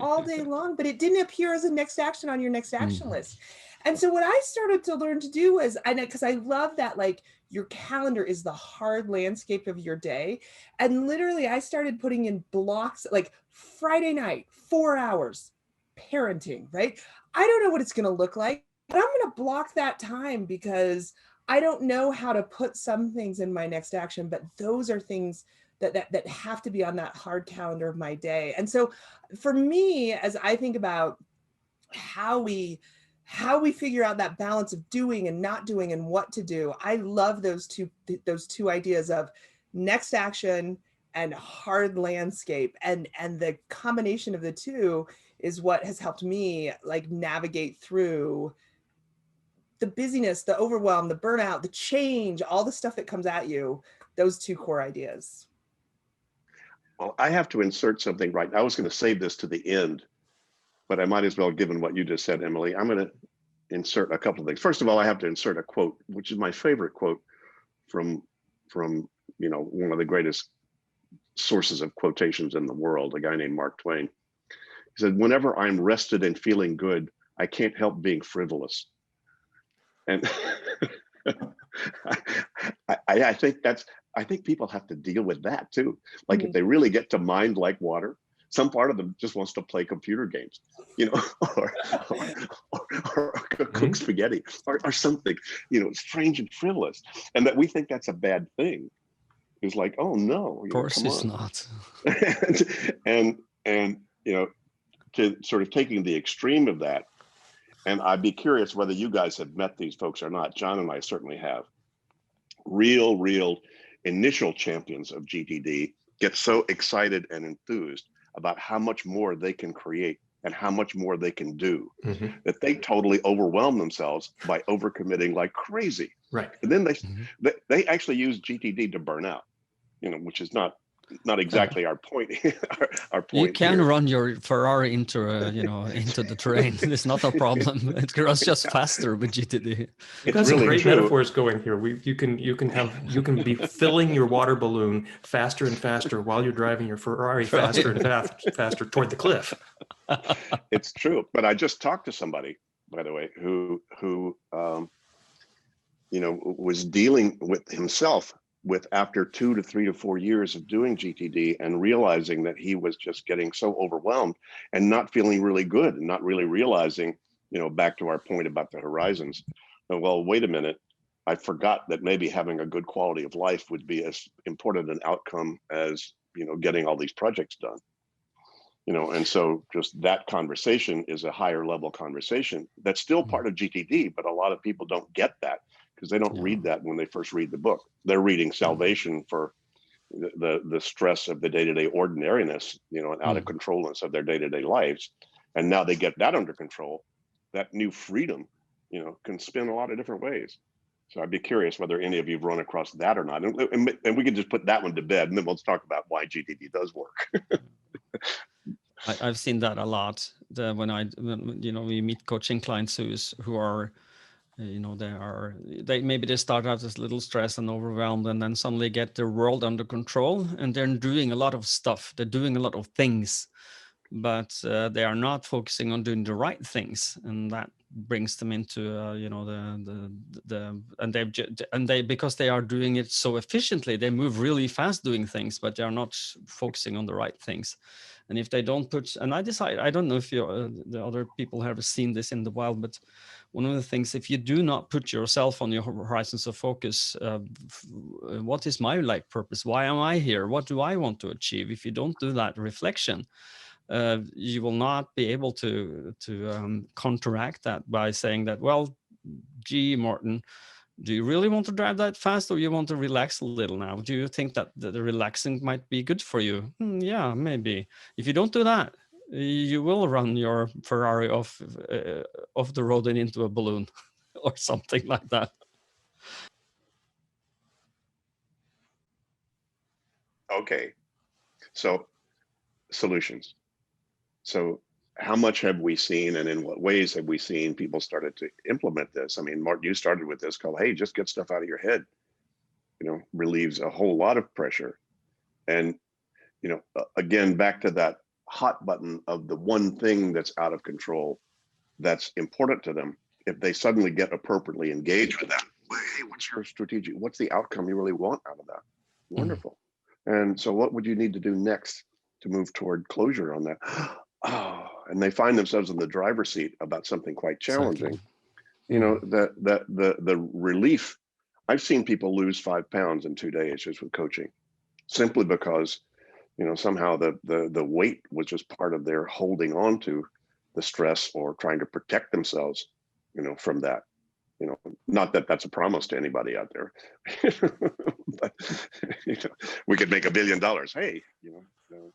all day long, but it didn't appear as a next action on your next action list. And so what I started to learn to do was, because I love that, like your calendar is the hard landscape of your day. And literally I started putting in blocks, like Friday night, 4 hours, parenting, right? I don't know what it's going to look like, but I'm going to block that time because I don't know how to put some things in my next action, but those are things that have to be on that hard calendar of my day. And so for me, as I think about how we figure out that balance of doing and not doing and what to do, I love those two ideas of next action and hard landscape. And the combination of the two is what has helped me like navigate through the busyness, the overwhelm, the burnout, the change, all the stuff that comes at you, those two core ideas. Well, I have to insert something right now. I was going to save this to the end, but I might as well, given what you just said, Emily. I'm going to insert a couple of things. First of all, I have to insert a quote, which is my favorite quote from one of the greatest sources of quotations in the world, a guy named Mark Twain. He said, "Whenever I'm rested and feeling good, I can't help being frivolous." And I think people have to deal with that too. Like if they really get to mind like water, some part of them just wants to play computer games, or cook spaghetti or something, strange and frivolous. And that we think that's a bad thing. It's like, oh no, of course it's not. and to sort of taking the extreme of that. And I'd be curious whether you guys have met these folks or not. John and I certainly have. Real initial champions of GTD get so excited and enthused about how much more they can create and how much more they can do, that they totally overwhelm themselves by overcommitting like crazy. Right. And then they actually use GTD to burn out, which is not exactly our point. Our point. You can run your Ferrari into the terrain. It's not a problem. It runs just faster with GTD. We've got some great metaphors going here. You can be filling your water balloon faster and faster while you're driving your Ferrari faster and faster toward the cliff. It's true. But I just talked to somebody, by the way, who was dealing with himself with after 2 to 3 to 4 years of doing GTD and realizing that he was just getting so overwhelmed and not feeling really good and not really realizing, back to our point about the horizons. Well, wait a minute. I forgot that maybe having a good quality of life would be as important an outcome as, getting all these projects done. And so just that conversation is a higher level conversation that's still part of GTD, but a lot of people don't get that because they don't read that when they first read the book. They're reading salvation for the stress of the day-to-day ordinariness, and out of controlness of their day-to-day lives. And now they get that under control. That new freedom, can spin a lot of different ways. So I'd be curious whether any of you have run across that or not. And we can just put that one to bed, and then we'll talk about why GTD does work. I've seen that a lot. When we meet coaching clients who are, they start out as a little stressed and overwhelmed, and then suddenly get their world under control, and they're doing a lot of stuff. They're doing a lot of things, but they are not focusing on doing the right things, and that brings them into because they are doing it so efficiently, they move really fast doing things, but they are not focusing on the right things. And if they don't put, and I don't know if the other people have seen this in the wild, but one of the things, if you do not put yourself on your horizons of focus, what is my life purpose? Why am I here? What do I want to achieve? If you don't do that reflection, you will not be able to counteract that by saying that, well, gee, Morten, do you really want to drive that fast, or you want to relax a little now? Do you think that the relaxing might be good for you? Yeah, maybe. If you don't do that, you will run your Ferrari off the road and into a balloon or something like that. Okay, so solutions. So how much have we seen, and in what ways have we seen people started to implement this? I mean, Martin, you started with this called, hey, just get stuff out of your head, you know, relieves a whole lot of pressure. And, you know, again, back to that hot button of the one thing that's out of control that's important to them. If they suddenly get appropriately engaged with that, hey, what's your strategic, what's the outcome you really want out of that? Wonderful. And so what would you need to do next to move toward closure on that? Oh, and they find themselves in the driver's seat about something quite challenging. Exactly. You know, the relief. I've seen people lose 5 pounds in 2 days just with coaching, simply because, you know, somehow the weight was just part of their holding on to the stress or trying to protect themselves, you know, from that. You know, not that that's a promise to anybody out there, but you know, we could make $1 billion. Hey, you know,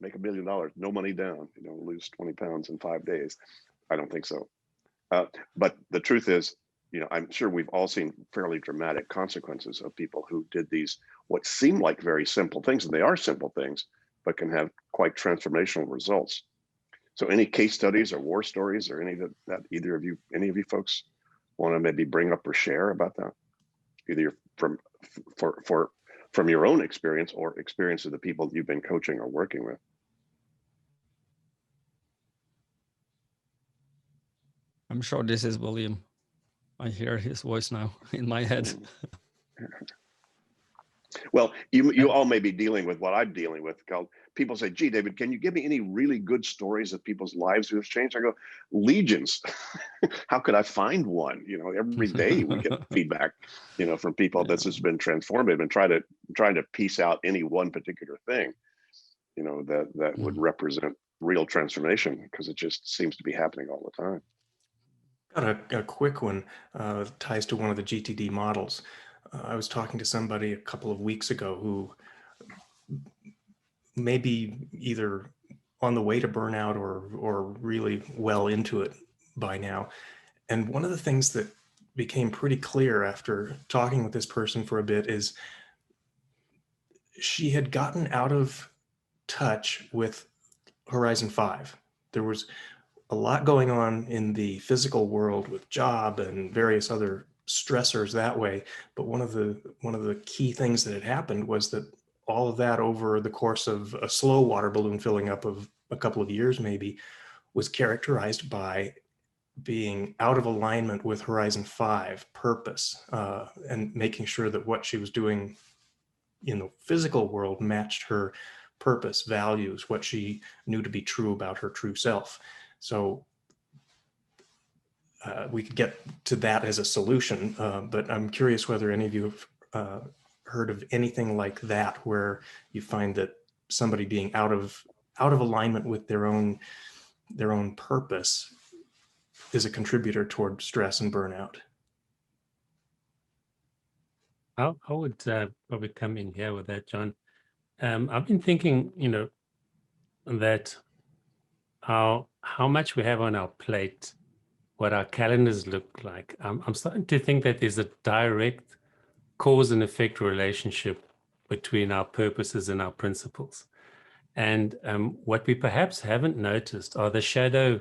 make $1 billion, no money down, you know, lose 20 pounds in 5 days. I don't think so. But the truth is, you know, I'm sure we've all seen fairly dramatic consequences of people who did these, what seem like very simple things, and they are simple things, but can have quite transformational results. So any case studies or war stories or any that either of you, any of you folks want to maybe bring up or share about that, either from your own experience or experience of the people you've been coaching or working with? I'm sure this is William. I hear his voice now in my head. Well, you all may be dealing with what I'm dealing with. People say, gee, David, can you give me any really good stories of people's lives who have changed? I go, legions. How could I find one? You know, every day we get feedback, you know, from people that's just been transformative, and trying to piece out any one particular thing, you know, that would represent real transformation, because it just seems to be happening all the time. Got a quick one, ties to one of the GTD models. I was talking to somebody a couple of weeks ago who may be either on the way to burnout or really well into it by now. And one of the things that became pretty clear after talking with this person for a bit is she had gotten out of touch with Horizon 5. There was a lot going on in the physical world with job and various other stressors that way. But one of the key things that had happened was that all of that over the course of a slow water balloon filling up of a couple of years maybe was characterized by being out of alignment with Horizon 5 purpose, and making sure that what she was doing in the physical world matched her purpose, values, what she knew to be true about her true self. So we could get to that as a solution, but I'm curious whether any of you have heard of anything like that, where you find that somebody being out of alignment with their own purpose is a contributor toward stress and burnout. I would probably come in here with that, John. I've been thinking, you know, that how much we have on our plate, what our calendars look like. I'm starting to think that there's a direct cause and effect relationship between our purposes and our principles. And what we perhaps haven't noticed are the shadow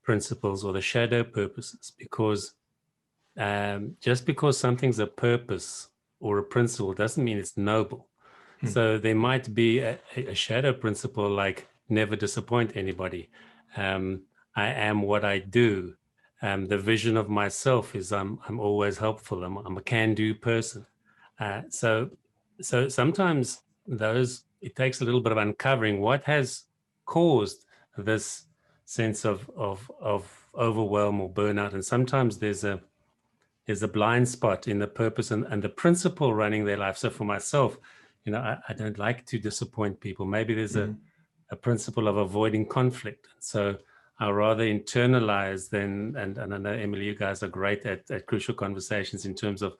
principles or the shadow purposes, because just because something's a purpose or a principle doesn't mean it's noble. So there might be a shadow principle like never disappoint anybody. I am what I do. The vision of myself is I'm always helpful. I'm a can-do person. So sometimes it takes a little bit of uncovering what has caused this sense of overwhelm or burnout. And sometimes there's a blind spot in the purpose and the principle running their life. So for myself, you know, I don't like to disappoint people. Maybe there's a principle of avoiding conflict. So are rather internalized than, and I know, Emily, you guys are great at crucial conversations in terms of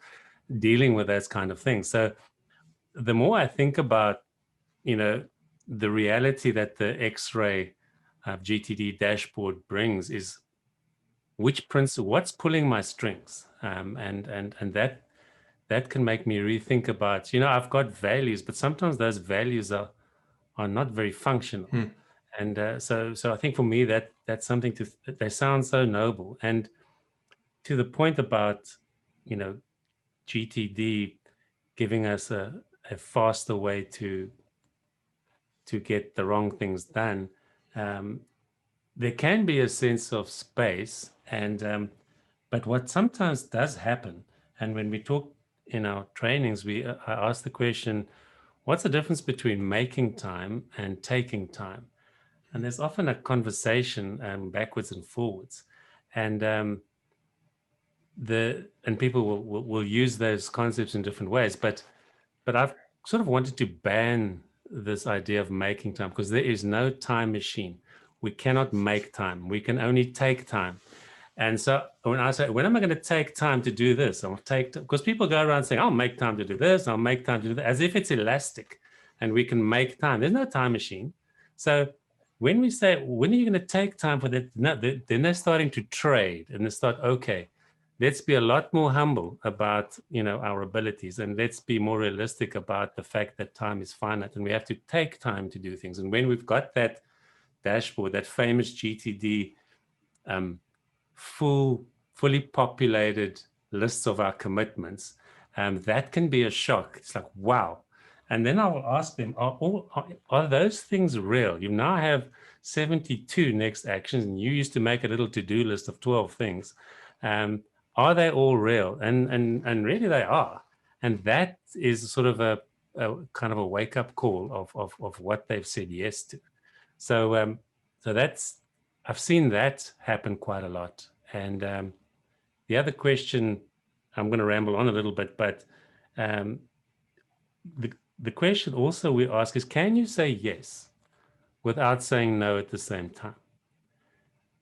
dealing with those kind of things. So the more I think about, the reality that the X-ray GTD dashboard brings is which principle, what's pulling my strings, and that can make me rethink about, I've got values, but sometimes those values are not very functional. And so I think for me that's something they sound so noble. And to the point about, GTD giving us a faster way to get the wrong things done, there can be a sense of space, and but what sometimes does happen, and when we talk in our trainings, I ask the question, what's the difference between making time and taking time? And there's often a conversation backwards and forwards, and people will use those concepts in different ways, but I've sort of wanted to ban this idea of making time, because there is no time machine. We cannot make time. We can only take time. And so when I say, when am I going to take time to do this? I'll take, because people go around saying, I'll make time to do this, I'll make time to do that, as if it's elastic and we can make time. There's no time machine. So when we say, when are you going to take time for that? No, then they're starting to trade, and they start, okay, let's be a lot more humble about, our abilities, and let's be more realistic about the fact that time is finite and we have to take time to do things. And when we've got that dashboard, that famous GTD fully populated lists of our commitments, that can be a shock. It's like, wow. And then I will ask them, are those things real? You now have 72 next actions, and you used to make a little to-do list of 12 things. Are they all real? And really they are. And that is sort of a kind of a wake-up call of what they've said yes to. So that's, I've seen that happen quite a lot. And the other question, I'm going to ramble on a little bit, but the question also we ask is, can you say yes without saying no at the same time?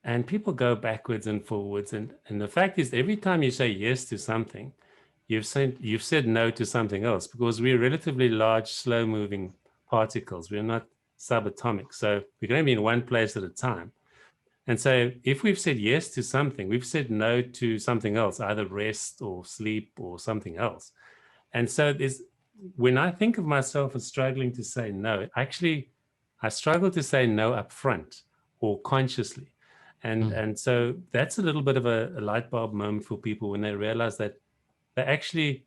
And people go backwards and forwards. And the fact is, every time you say yes to something, you've said no to something else, because we're relatively large, slow-moving particles. We're not subatomic. So we can only be in one place at a time. And so if we've said yes to something, we've said no to something else, either rest or sleep or something else. And so when I think of myself as struggling to say no, actually, I struggle to say no up front or consciously. And so that's a little bit of a light bulb moment for people when they realize that they actually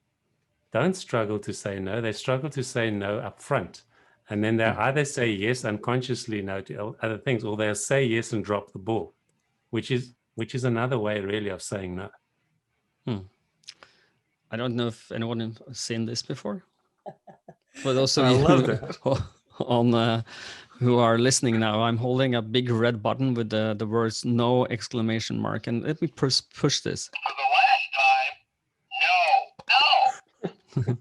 don't struggle to say no. They struggle to say no up front. And then they either say yes unconsciously no to other things, or they'll say yes and drop the ball, which is another way really of saying no. I don't know if anyone has seen this before. For those of I you love that. who are listening now, I'm holding a big red button with the words "no!" exclamation mark, and let me push this. For the last time, no.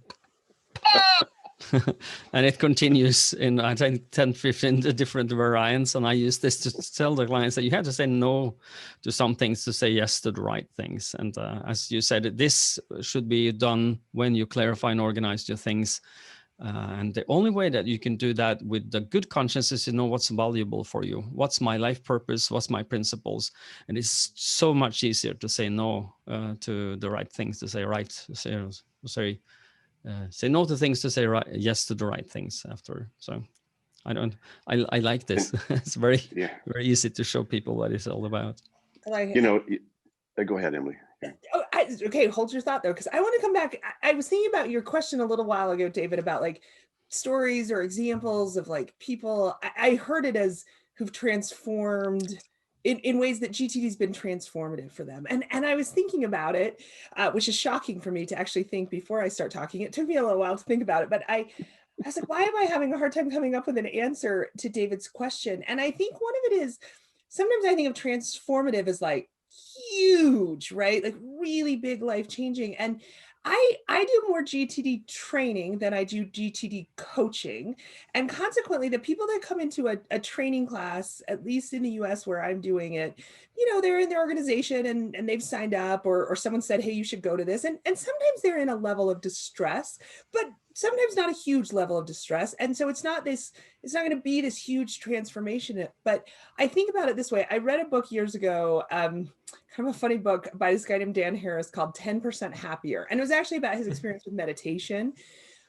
And it continues in, I think, 10, 15 different variants. And I use this to tell the clients that you have to say no to some things to say yes to the right things. And as you said, this should be done when you clarify and organize your things. And the only way that you can do that with the good conscience is to know what's valuable for you. What's my life purpose? What's my principles? And it's so much easier to say no to the right things, to say right, say no to things, to say right, yes to the right things after. So I like this. It's very easy to show people what it's all about. Go ahead, Emily. Okay, hold your thought though, because I want to come back. I was thinking about your question a little while ago, David, about like stories or examples of like people. I heard it as who've transformed in ways that GTD has been transformative for them. And I was thinking about it, which is shocking for me to actually think before I start talking. It took me a little while to think about it, but I was like, why am I having a hard time coming up with an answer to David's question? And I think one of it is, sometimes I think of transformative as like huge, right? Like really big, life-changing. And I do more GTD training than I do GTD coaching. And consequently, the people that come into a training class, at least in the US where I'm doing it, they're in their organization and they've signed up, or someone said, hey, you should go to this. And sometimes they're in a level of distress, but sometimes not a huge level of distress. And so it's not going to be this huge transformation. But I think about it this way. I read a book years ago, kind of a funny book by this guy named Dan Harris called 10% Happier. And it was actually about his experience with meditation.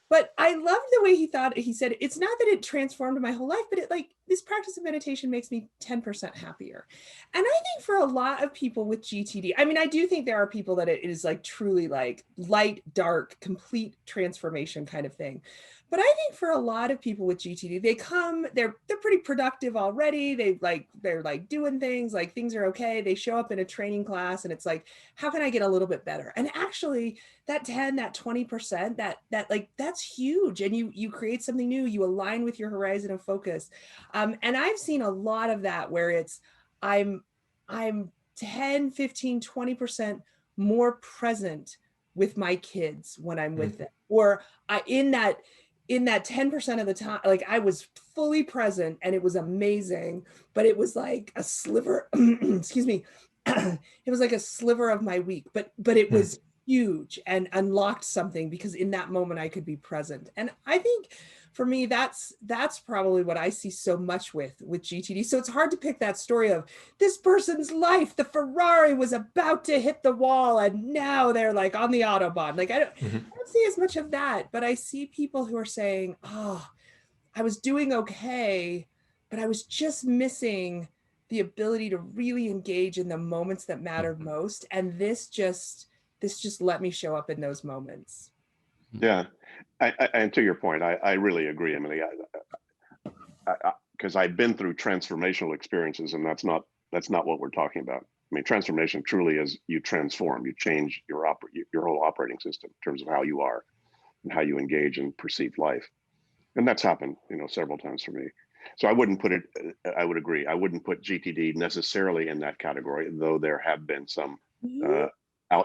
But I loved the way he said, it's not that it transformed my whole life, but this practice of meditation makes me 10% happier. And I think for a lot of people with GTD, I mean, I do think there are people that it is truly light, dark, complete transformation kind of thing. But I think for a lot of people with GTD, they come, they're pretty productive already. They're doing things, things are okay. They show up in a training class and it's how can I get a little bit better? And actually that 10, that 20%, that's huge. And you create something new, you align with your horizon of focus. And I've seen a lot of that where it's, I'm 10, 15, 20% more present with my kids when I'm with them, or in that 10% of the time, I was fully present and it was amazing, but it was like a sliver, excuse me, it was like a sliver of my week, but it was huge and unlocked something because in that moment I could be present. And I think for me, that's probably what I see so much with GTD. So it's hard to pick that story of this person's life, the Ferrari was about to hit the wall and now they're on the Autobahn. I don't see as much of that, but I see people who are saying, oh, I was doing okay, but I was just missing the ability to really engage in the moments that mattered most. And this just let me show up in those moments. Yeah. And to your point, I really agree, Emily, because I've been through transformational experiences, and that's not what we're talking about. I mean, transformation truly is you transform, you change your whole operating system in terms of how you are and how you engage and perceive life. And that's happened, several times for me. So I wouldn't put it, I would agree, I wouldn't put GTD necessarily in that category, though there have been some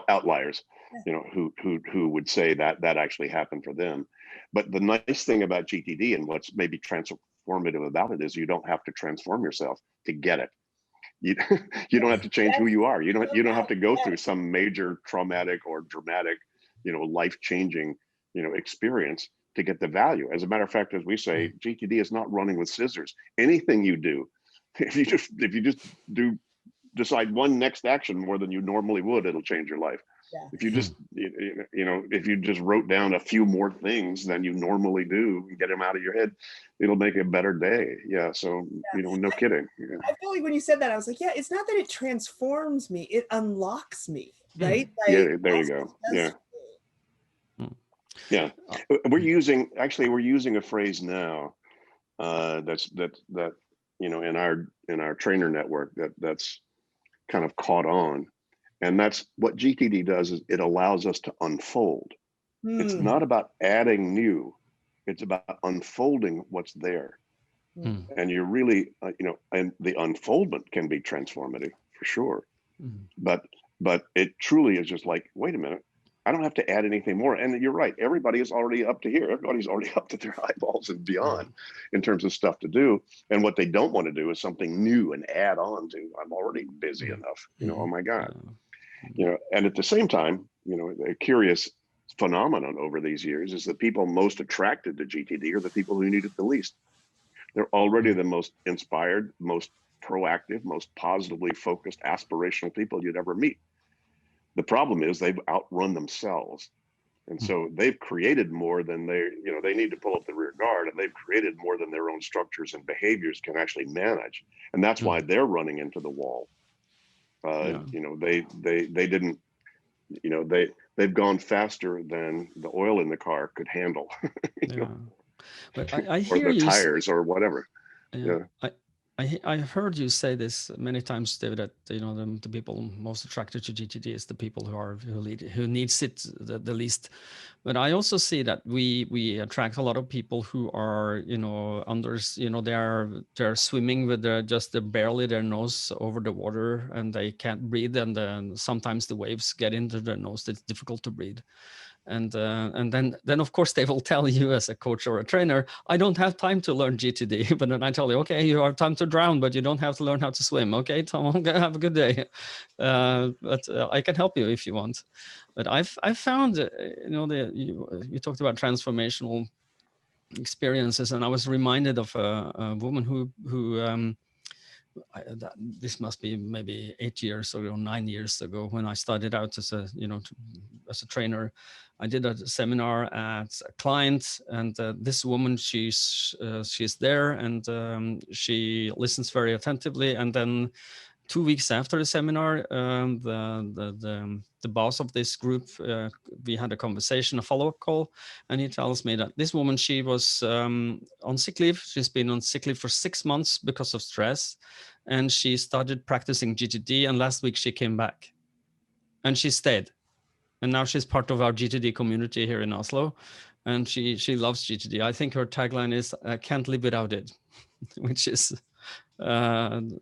outliers, who would say that actually happened for them. But the nice thing about GTD and what's maybe transformative about it is you don't have to transform yourself to get it. You don't have to change who you are. You don't have to go through some major traumatic or dramatic, life-changing, experience to get the value. As a matter of fact, as we say, GTD is not running with scissors. Anything you do, if you just decide one next action more than you normally would, it'll change your life. Yeah. If you just, if you just wrote down a few more things than you normally do and get them out of your head, it'll make a better day. Yeah. So, no kidding. Yeah. I feel like when you said that, I was like, yeah, it's not that it transforms me, it unlocks me, right? Yeah, there you go. Yeah. Yeah. We're using a phrase now that in our trainer network that's kind of caught on. And that's what GTD does, is it allows us to unfold. It's not about adding new, it's about unfolding what's there. And you're really, and the unfoldment can be transformative for sure. But it truly is just like, wait a minute, I don't have to add anything more. And you're right, everybody is already up to here. Everybody's already up to their eyeballs and beyond in terms of stuff to do. And what they don't want to do is something new and add on to, I'm already busy enough, oh my God. And at the same time, a curious phenomenon over these years is the people most attracted to GTD are the people who need it the least. They're already the most inspired, most proactive, most positively focused, aspirational people you'd ever meet. The problem is they've outrun themselves. And so they've created more than they need to pull up the rear guard, and they've created more than their own structures and behaviors can actually manage. And that's why they're running into the wall. They didn't, they've gone faster than the oil in the car could handle, But I hear or the you tires or whatever. I have heard you say this many times, David, that the people most attracted to GTD is the people who needs it the least. But I also see that we attract a lot of people who are they're swimming with just barely their nose over the water and they can't breathe, and then sometimes the waves get into their nose. It's difficult to breathe. And then of course they will tell you as a coach or a trainer, I don't have time to learn GTD. But then I tell you, okay, you have time to drown, but you don't have to learn how to swim. Okay, Tom, have a good day. But I can help you if you want. But I've found, you talked about transformational experiences, and I was reminded of a woman who this must be maybe 8 years ago, 9 years ago, when I started out as a as a trainer. I did a seminar at a client, and this woman, she's there, and she listens very attentively. And then 2 weeks after the seminar, the boss of this group, we had a conversation, a follow-up call, and he tells me that this woman, she was on sick leave. She's been on sick leave for 6 months because of stress, and she started practicing GTD, and last week she came back, and she stayed. And now she's part of our GTD community here in Oslo, and she loves GTD. I think her tagline is, I can't live without it, which is... and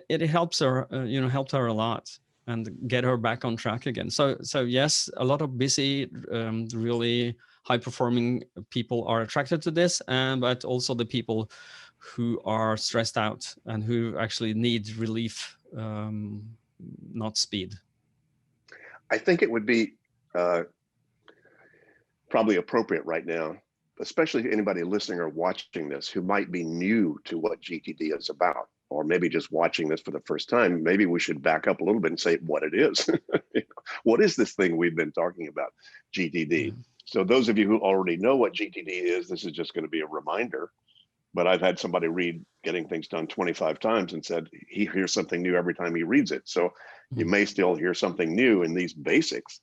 it helps her, helped her a lot and get her back on track again. So yes, a lot of busy, really high performing people are attracted to this, but also the people who are stressed out and who actually need relief, not speed. I think it would be probably appropriate right now, especially anybody listening or watching this who might be new to what GTD is about, or maybe just watching this for the first time. Maybe we should back up a little bit and say what it is. What is this thing we've been talking about, GTD? So those of you who already know what GTD is, this is just going to be a reminder. But I've had somebody read Getting Things Done 25 times and said he hears something new every time he reads it. So you may still hear something new in these basics.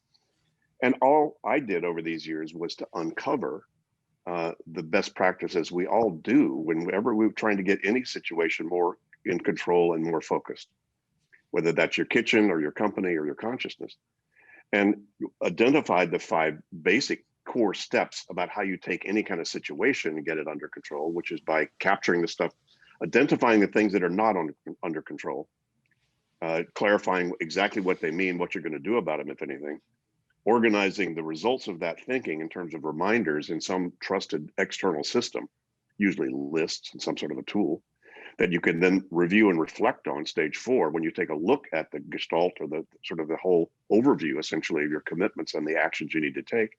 And all I did over these years was to uncover the best practices we all do whenever we're trying to get any situation more in control and more focused, whether that's your kitchen or your company or your consciousness, and identified the 5 basic core steps about how you take any kind of situation and get it under control, which is by capturing the stuff, identifying the things that are not under control, clarifying exactly what they mean, what you're going to do about them, if anything, organizing the results of that thinking in terms of reminders in some trusted external system, usually lists and some sort of a tool that you can then review and reflect on stage 4 when you take a look at the gestalt, or the sort of the whole overview essentially of your commitments and the actions you need to take,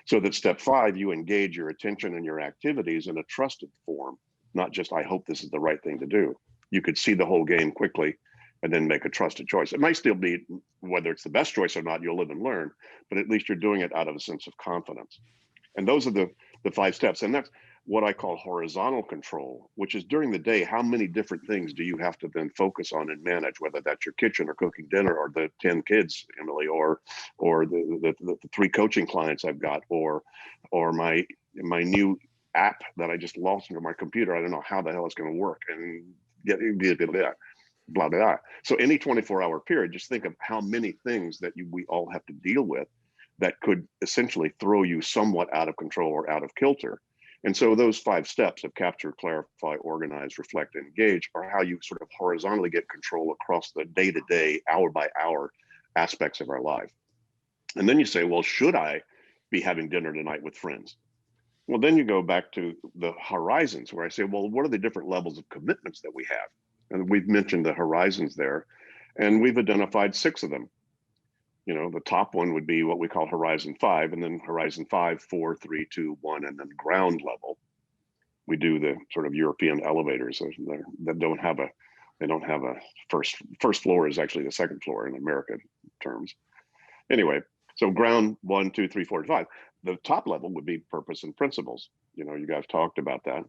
so that step 5, you engage your attention and your activities in a trusted form, not just I hope this is the right thing to do. You could see the whole game quickly and then make a trusted choice. It might still be, whether it's the best choice or not, you'll live and learn, but at least you're doing it out of a sense of confidence. And those are the 5 steps. And that's what I call horizontal control, which is during the day, how many different things do you have to then focus on and manage, whether that's your kitchen or cooking dinner or the 10 kids, Emily, or the 3 coaching clients I've got, or my new app that I just launched into my computer. I don't know how the hell it's going to work, and blah, blah, blah. So any 24-hour period, just think of how many things that we all have to deal with that could essentially throw you somewhat out of control or out of kilter. And so those 5 steps of capture, clarify, organize, reflect, and engage are how you sort of horizontally get control across the day-to-day, hour-by-hour aspects of our life. And then you say, well, should I be having dinner tonight with friends? Well, then you go back to the horizons, where I say, well, what are the different levels of commitments that we have? And we've mentioned the horizons there, and we've identified 6 of them. You know, the top one would be what we call Horizon 5, and then Horizon 5, 4, 3, 2, 1, and then ground level. We do the sort of European elevators that don't have a first floor is actually the second floor in American terms. Anyway, so ground 1, 2, 3, 4, 5. The top level would be purpose and principles. You know, you guys talked about that,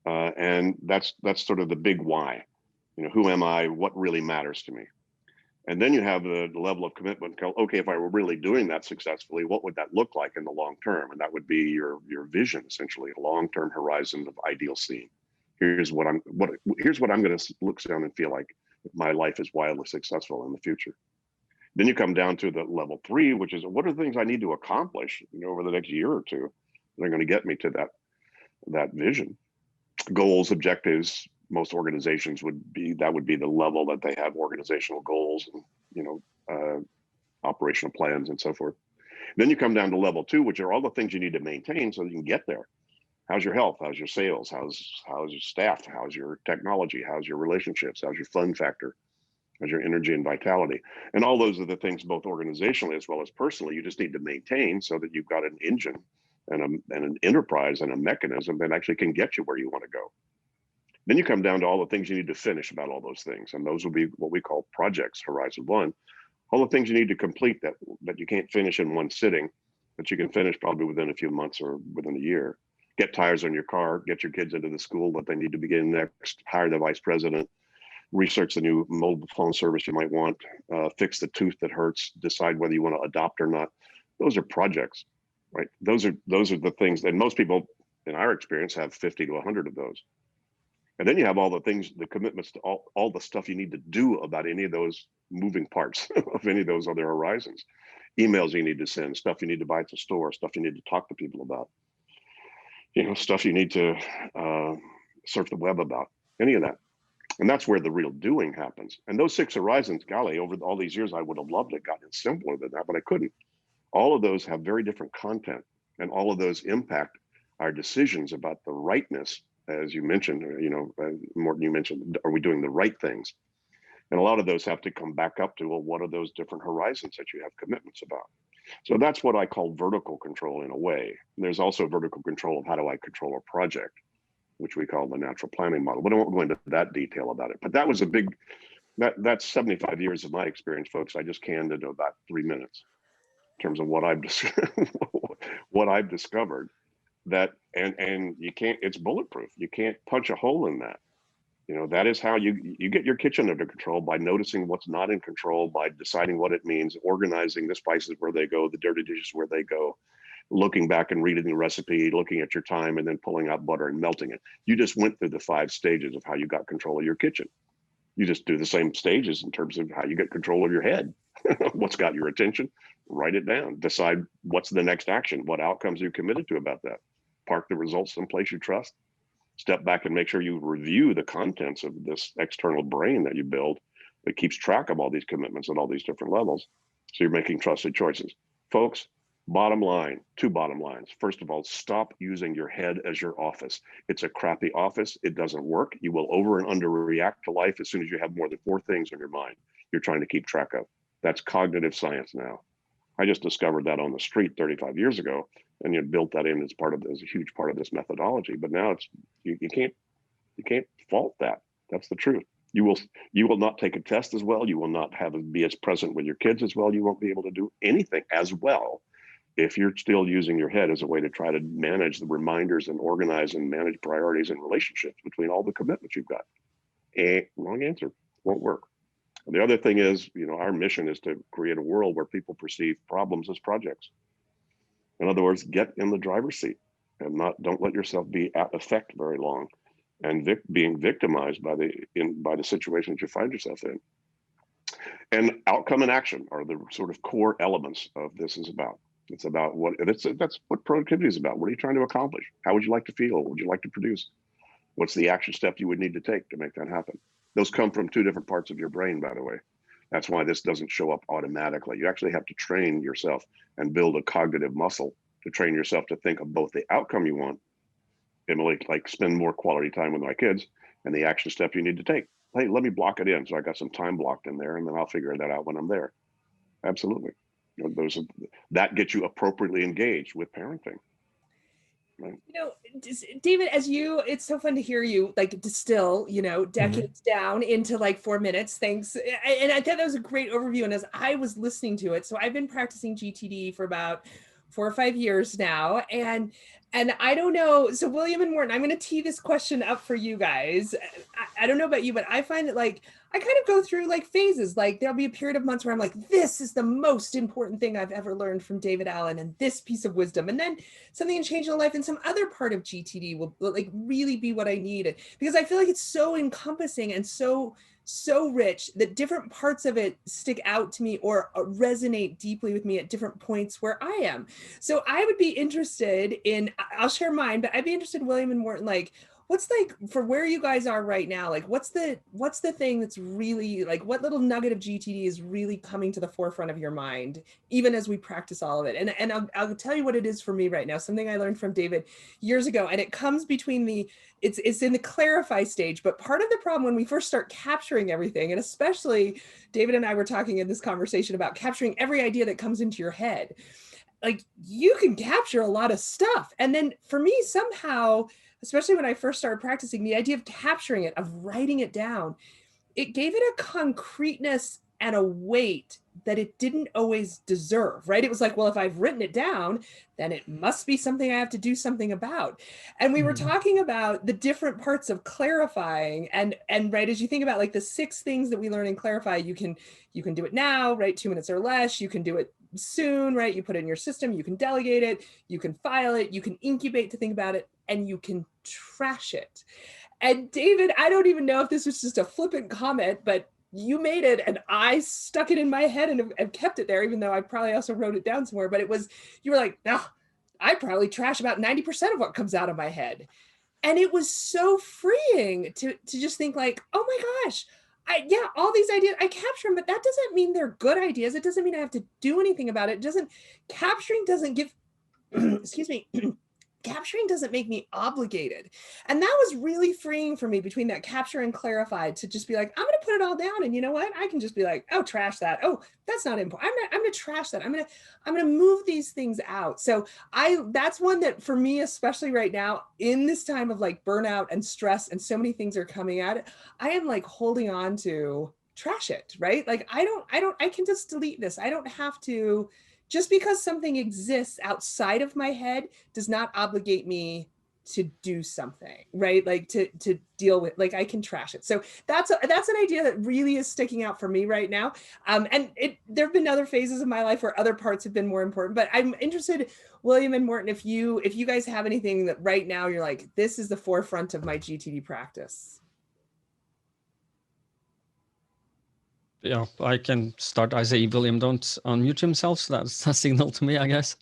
and that's sort of the big why. You know, who am I? What really matters to me? And then you have the level of commitment. Okay, if I were really doing that successfully, what would that look like in the long term? And that would be your vision, essentially, a long-term horizon of ideal scene. Here's what I'm going to look down and feel like if my life is wildly successful in the future. Then you come down to the level 3, which is what are the things I need to accomplish, you know, over the next year or two that are going to get me to that vision. Goals, objectives. Most organizations would be the level that they have organizational goals and, you know, operational plans and so forth. Then you come down to level 2, which are all the things you need to maintain so that you can get there. How's your health? How's your sales? How's your staff? How's your technology? How's your relationships? How's your fun factor? How's your energy and vitality? And all those are the things, both organizationally as well as personally, you just need to maintain so that you've got an engine and an enterprise and a mechanism that actually can get you where you want to go. Then you come down to all the things you need to finish about all those things. And those will be what we call projects, Horizon 1. All the things you need to complete that you can't finish in one sitting, but you can finish probably within a few months or within a year. Get tires on your car, get your kids into the school that they need to begin next, hire the vice president, research the new mobile phone service you might want, fix the tooth that hurts, decide whether you want to adopt or not. Those are projects, right? Those are the things that most people, in our experience, have 50 to 100 of those. And then you have all the things, the commitments to all the stuff you need to do about any of those moving parts of any of those other horizons. Emails you need to send, stuff you need to buy at the store, stuff you need to talk to people about, stuff you need to surf the web about, any of that. And that's where the real doing happens. And those 6 horizons, golly, over all these years, I would have loved it, gotten simpler than that, but I couldn't. All of those have very different content, and all of those impact our decisions about the rightness, as you mentioned, Morten, you mentioned, are we doing the right things? And a lot of those have to come back up to, well, what are those different horizons that you have commitments about? So that's what I call vertical control in a way. There's also vertical control of how do I control a project, which we call the natural planning model. But I won't go into that detail about it. But that was that's 75 years of my experience, folks. I just canned into about 3 minutes in terms of what I've discovered. That and you can't, it's bulletproof. You can't punch a hole in that. That is how you get your kitchen under control, by noticing what's not in control, by deciding what it means, organizing the spices where they go, the dirty dishes where they go, looking back and reading the recipe, looking at your time, and then pulling out butter and melting it. You just went through the 5 stages of how you got control of your kitchen. You just do the same stages in terms of how you get control of your head. What's got your attention? Write it down. Decide what's the next action, what outcomes you're committed to about that. Park the results someplace you trust. Step back and make sure you review the contents of this external brain that you build that keeps track of all these commitments at all these different levels. So you're making trusted choices. Folks, bottom line, 2 bottom lines. First of all, stop using your head as your office. It's a crappy office. It doesn't work. You will over and under react to life as soon as you have more than 4 things on your mind you're trying to keep track of. That's cognitive science now. I just discovered that on the street 35 years ago, and you built that in as a huge part of this methodology. But now it's you can't fault that. That's the truth. You will not take a test as well. You will not be as present with your kids as well. You won't be able to do anything as well if you're still using your head as a way to try to manage the reminders and organize and manage priorities and relationships between all the commitments you've got. Wrong answer. Won't work. The other thing is, our mission is to create a world where people perceive problems as projects. In other words, get in the driver's seat and don't let yourself be at effect very long and being victimized by the situations you find yourself in. And outcome and action are the sort of core elements of this is about. It's about that's what productivity is about. What are you trying to accomplish? How would you like to feel? What would you like to produce? What's the action step you would need to take to make that happen? Those come from 2 different parts of your brain, by the way. That's why this doesn't show up automatically. You actually have to train yourself and build a cognitive muscle to train yourself to think of both the outcome you want, Emily, like spend more quality time with my kids, and the action step you need to take. Hey, let me block it in. So I got some time blocked in there, and then I'll figure that out when I'm there. Absolutely. That gets you appropriately engaged with parenting. Right. David, it's so fun to hear you distill, decades down into 4 minutes. Thanks. And I thought that was a great overview. And as I was listening to it, so I've been practicing GTD for about 4 or 5 years now. And I don't know. So William and Morten, I'm going to tee this question up for you guys. I don't know about you, but I find that I kind of go through phases. There'll be a period of months where I'm this is the most important thing I've ever learned from David Allen and this piece of wisdom. And then something will change in life and some other part of GTD will really be what I need. Because I feel it's so encompassing and so rich that different parts of it stick out to me or resonate deeply with me at different points where I am. So I would be interested in, I'll share mine, but I'd be interested, William and Morten, like for where you guys are right now, like what's the thing that's really like, what little nugget of GTD is really coming to the forefront of your mind, even as we practice all of it? And I'll tell you what it is for me right now, something I learned from David years ago, and it comes between it's in the clarify stage. But part of the problem when we first start capturing everything, and especially David and I were talking in this conversation about capturing every idea that comes into your head, like you can capture a lot of stuff. And then for me, somehow, especially when I first started practicing, the idea of capturing it, of writing it down, it gave it a concreteness and a weight that it didn't always deserve, right? It was like, well, if I've written it down, then it must be something I have to do something about. And we were talking about the different parts of clarifying, and right, as you think about like the 6 things that we learn in clarify, you can do it now, right? 2 minutes or less, you can do it soon, right? You put it in your system, you can delegate it, you can file it, you can incubate to think about it, and you can trash it. And David, I don't even know if this was just a flippant comment, but you made it and I stuck it in my head and have kept it there, even though I probably also wrote it down somewhere. But it was, you were like, no, I probably trash about 90% of what comes out of my head. And it was so freeing to just think like, oh my gosh, all these ideas, I capture them, but that doesn't mean they're good ideas. It doesn't mean I have to do anything about it. Capturing doesn't give, excuse me, capturing doesn't make me obligated. And that was really freeing for me, between that capture and clarify, to just be like, I'm going to put it all down. And you know what? I can just be like, oh, trash that. Oh, that's not important. I'm going to trash that. I'm going to move these things out. So that's one that for me, especially right now in this time of like burnout and stress and so many things are coming at it, I am like holding on to trash it, right? Like I can just delete this. I don't have to. Just because something exists outside of my head does not obligate me to do something, right? Like to deal with, like I can trash it. So that's an idea that really is sticking out for me right now. And there have been other phases of my life where other parts have been more important, but I'm interested, William and Morten, if you guys have anything that right now you're like, this is the forefront of my GTD practice. Yeah, I can start. I say, William, don't unmute himself. So that's a signal to me, I guess.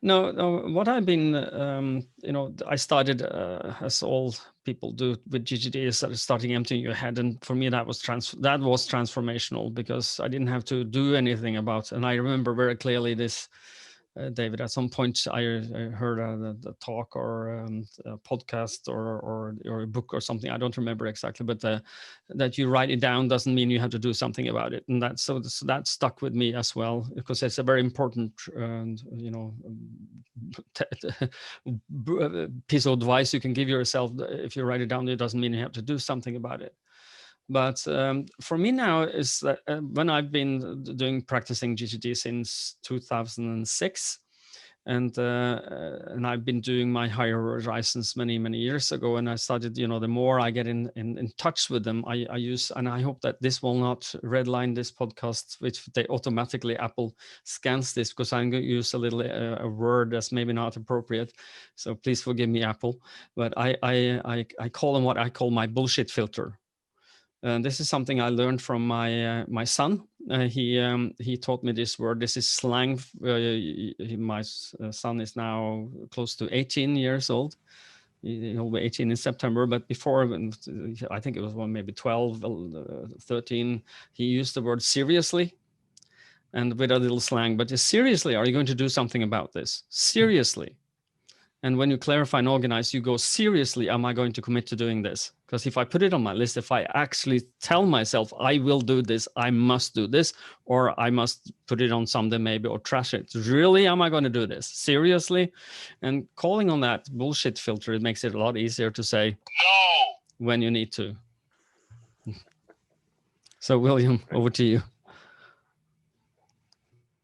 No, what I've been, I started, as all people do with GTD, is starting emptying your head. And for me, that was transformational, because I didn't have to do anything about it. And I remember very clearly this, David, at some point I heard a talk or a podcast or a book or something. I don't remember exactly, but that you write it down doesn't mean you have to do something about it. And so that stuck with me as well, because it's a very important, piece of advice you can give yourself. If you write it down, it doesn't mean you have to do something about it. But for me now is that when I've been practicing GTD since 2006, and I've been doing my higher horizons many years ago, and I started, the more I get in touch with them, I use, and I hope that this will not redline this podcast, which they automatically, Apple scans this, because I'm going to use a little a word that's maybe not appropriate, so please forgive me, Apple. But I call them what I call my bullshit filter. And this is something I learned from my son. He taught me this word. This is slang. My son is now close to 18 years old. He'll be 18 in September, but before, I think it was maybe 12, 13, he used the word seriously, and with a little slang. But seriously, are you going to do something about this? Seriously. And when you clarify and organize, you go, seriously, am I going to commit to doing this? Because if I put it on my list, if I actually tell myself I will do this, I must do this, or I must put it on someday maybe, or trash it. Really, am I going to do this? Seriously? And calling on that bullshit filter, it makes it a lot easier to say no when you need to. So William, over to you.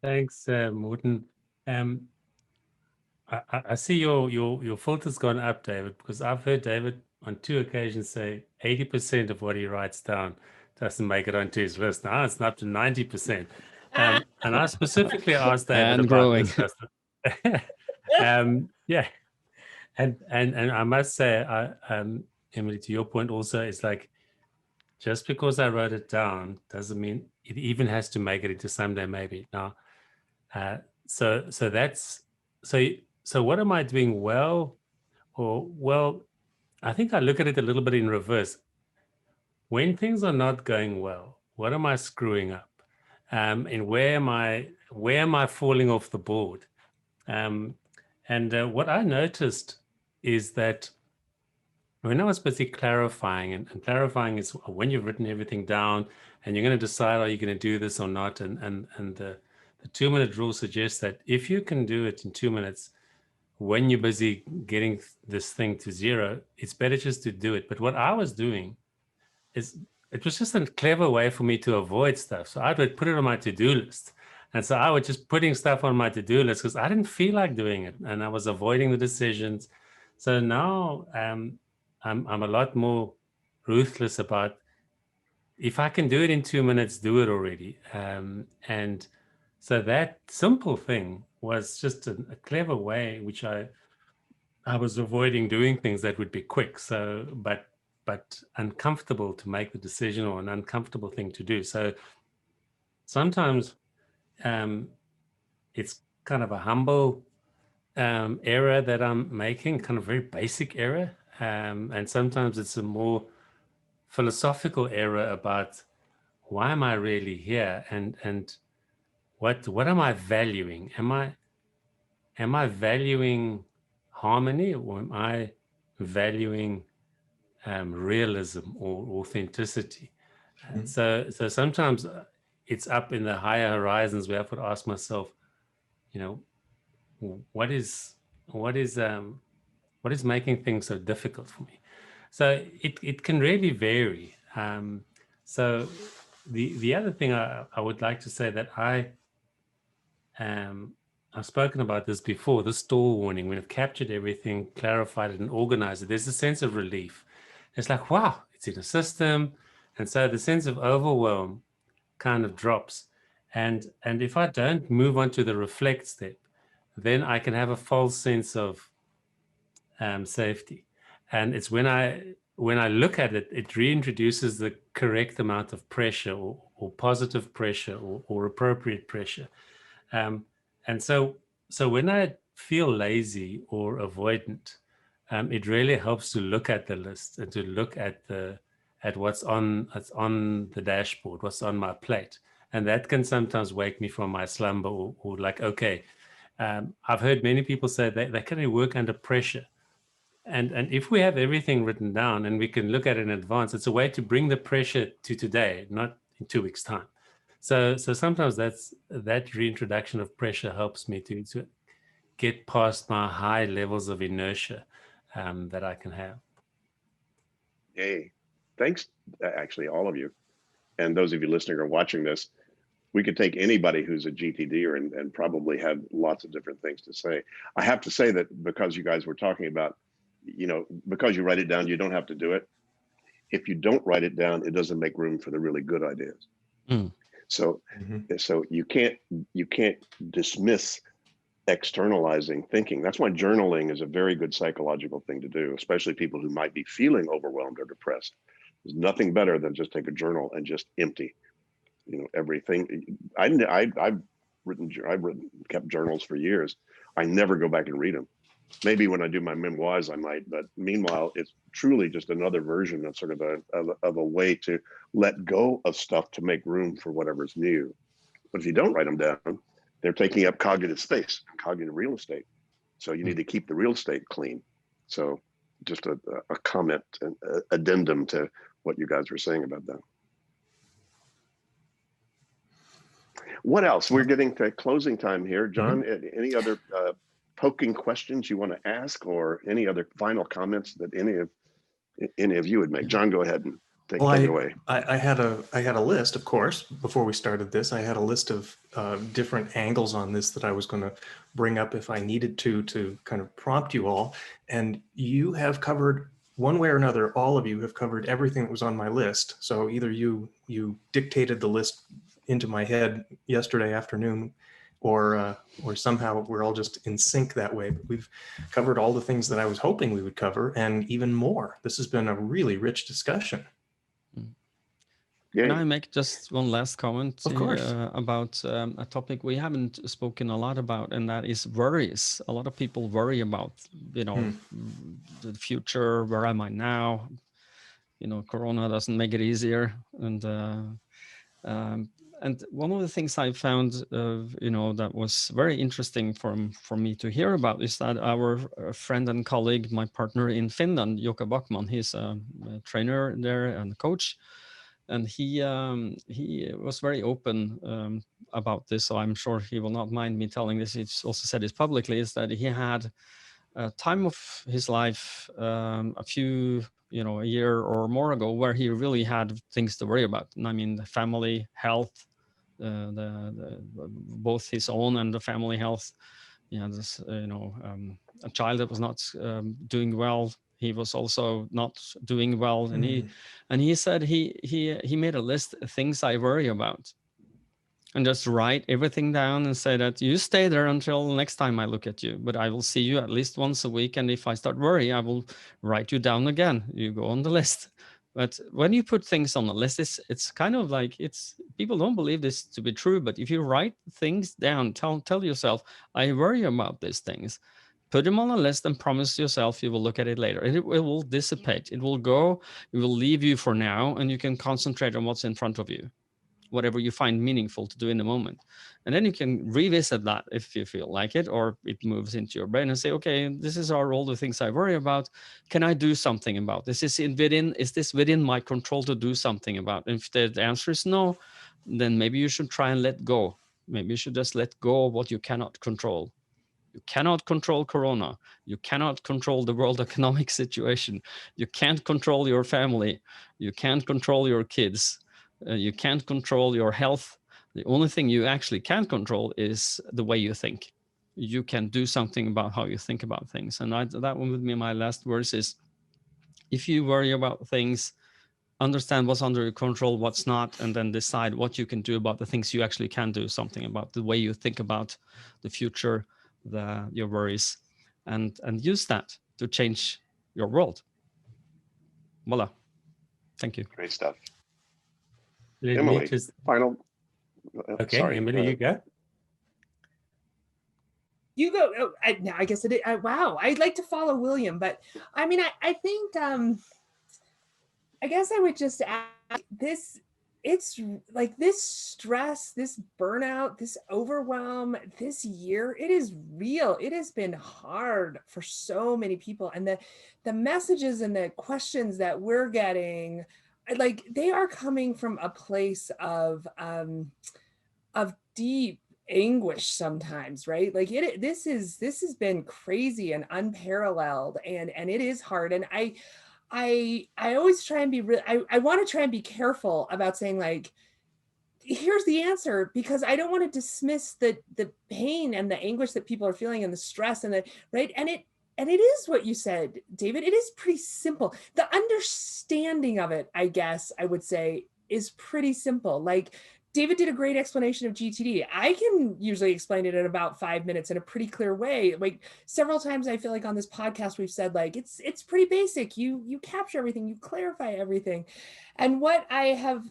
Thanks, Morten. I see your filter's gone up, David, because I've heard David on 2 occasions say 80% of what he writes down doesn't make it onto his list. Now it's up to 90%. And I specifically asked David and about growing. this. Yeah. And I must say, Emily, to your point also, it's like, just because I wrote it down doesn't mean it even has to make it into someday maybe. Now, so what am I doing well? Or, well, I think I look at it a little bit in reverse. When things are not going well, what am I screwing up? And where am I falling off the board? What I noticed is that when I was busy clarifying, and clarifying is when you've written everything down and you're going to decide, are you going to do this or not? And the 2-minute rule suggests that if you can do it in 2 minutes, when you're busy getting this thing to 0, it's better just to do it. But what I was doing is, it was just a clever way for me to avoid stuff. So I would put it on my to-do list. And so I was just putting stuff on my to-do list because I didn't feel like doing it. And I was avoiding the decisions. So now I'm a lot more ruthless about, if I can do it in 2 minutes, do it already. And so that simple thing was just a clever way, which I was avoiding doing things that would be quick. So, but uncomfortable to make the decision, or an uncomfortable thing to do. So sometimes it's kind of a humble error that I'm making, kind of very basic error. And sometimes it's a more philosophical error about, why am I really here? And what am I valuing? Am I valuing harmony, or am I valuing realism or authenticity? And so sometimes it's up in the higher horizons where I have to ask myself, what is making things so difficult for me? So it can really vary. So the other thing I would like to say, that I've spoken about this before, the stall warning, when I've captured everything, clarified it, and organized it, there's a sense of relief. It's like, wow, it's in a system. And so the sense of overwhelm kind of drops. And if I don't move on to the reflect step, then I can have a false sense of safety. And it's when I look at it, it reintroduces the correct amount of pressure, or positive pressure, or appropriate pressure. And so when I feel lazy or avoidant, it really helps to look at the list and to look at what's on the dashboard, what's on my plate. And that can sometimes wake me from my slumber, or like, okay, I've heard many people say they can work under pressure. And if we have everything written down and we can look at it in advance, it's a way to bring the pressure to today, not in 2 weeks' time. So sometimes that reintroduction of pressure helps me to get past my high levels of inertia that I can have. Hey, thanks, actually, all of you. And those of you listening or watching this, we could take anybody who's a GTDer and probably have lots of different things to say. I have to say that because you guys were talking about, because you write it down, you don't have to do it. If you don't write it down, it doesn't make room for the really good ideas. So you can't dismiss externalizing thinking. That's why journaling is a very good psychological thing to do, especially people who might be feeling overwhelmed or depressed. There's nothing better than just take a journal and just empty, everything. I've kept journals for years. I never go back and read them. Maybe when I do my memoirs, I might, but meanwhile, it's truly just another version of sort of a way to let go of stuff to make room for whatever's new. But if you don't write them down, they're taking up cognitive space, cognitive real estate. So you need to keep the real estate clean. So just a comment, an addendum to what you guys were saying about that. What else? We're getting to closing time here. John, any other poking questions you want to ask, or any other final comments that any of you would make? John, go ahead and take it away. I had a list, of course, before we started this. I had a list of different angles on this that I was going to bring up if I needed to kind of prompt you all. And you have covered, one way or another, all of you have covered everything that was on my list. So either you dictated the list into my head yesterday afternoon, or somehow we're all just in sync that way. But we've covered all the things that I was hoping we would cover, and even more. This has been a really rich discussion. Can Yay. I make just one last comment Of course. about a topic we haven't spoken a lot about, and that is worries. A lot of people worry about, the future. Where am I now? Corona doesn't make it easier, and one of the things I found, that was very interesting for me to hear about is that our friend and colleague, my partner in Finland, Jukka Backman, he's a trainer there and a coach. And he was very open about this, so I'm sure he will not mind me telling this. He's also said this publicly, is that he had a time of his life a year or more ago where he really had things to worry about. And I mean, the family health, both his own and the family health. This a child that was not doing well. He was also not doing well, and he said he made a list of things I worry about, and just write everything down and say that you stay there until next time I look at you, but I will see you at least once a week, and if I start worrying, I will write you down again. You go on the list. But when you put things on the list, it's kind of like, people don't believe this to be true, but if you write things down, tell yourself, I worry about these things. Put them on a list and promise yourself you will look at it later. It will dissipate. It will go. It will leave you for now, and you can concentrate on what's in front of you, whatever you find meaningful to do in the moment. And then you can revisit that if you feel like it, or it moves into your brain and say, okay, this is all the things I worry about. Can I do something about this? Is this within my control to do something about? And if the answer is no, then maybe you should try and let go. Maybe you should just let go of what you cannot control. You cannot control Corona. You cannot control the world economic situation. You can't control your family. You can't control your kids. You can't control your health. The only thing you actually can control is the way you think. You can do something about how you think about things. And that one would be my last words is, if you worry about things, understand what's under your control, what's not, and then decide what you can do about the things you actually can do something about, the way you think about the future, your worries, and use that to change your world. Voila. Thank you. Great stuff. Let Emily, me just... final. Okay, sorry, Emily, you go. You go. Oh, I guess it is. Wow, I'd like to follow William, but I mean, I think I guess I would just add this. It's like this stress, this burnout, this overwhelm this year, it is real. It has been hard for so many people. And the messages and the questions that we're getting, like, they are coming from a place of deep anguish sometimes, right? Like this has been crazy and unparalleled, and it is hard. And I always try and be real. I want to try and be careful about saying, like, here's the answer, because I don't want to dismiss the pain and the anguish that people are feeling and the stress and right. And it is what you said, David. It is pretty simple. The understanding of it, I guess I would say, is pretty simple. Like, David did a great explanation of GTD. I can usually explain it in about 5 minutes in a pretty clear way. Like, several times I feel like on this podcast, we've said, like, it's pretty basic. You capture everything, you clarify everything. And what I have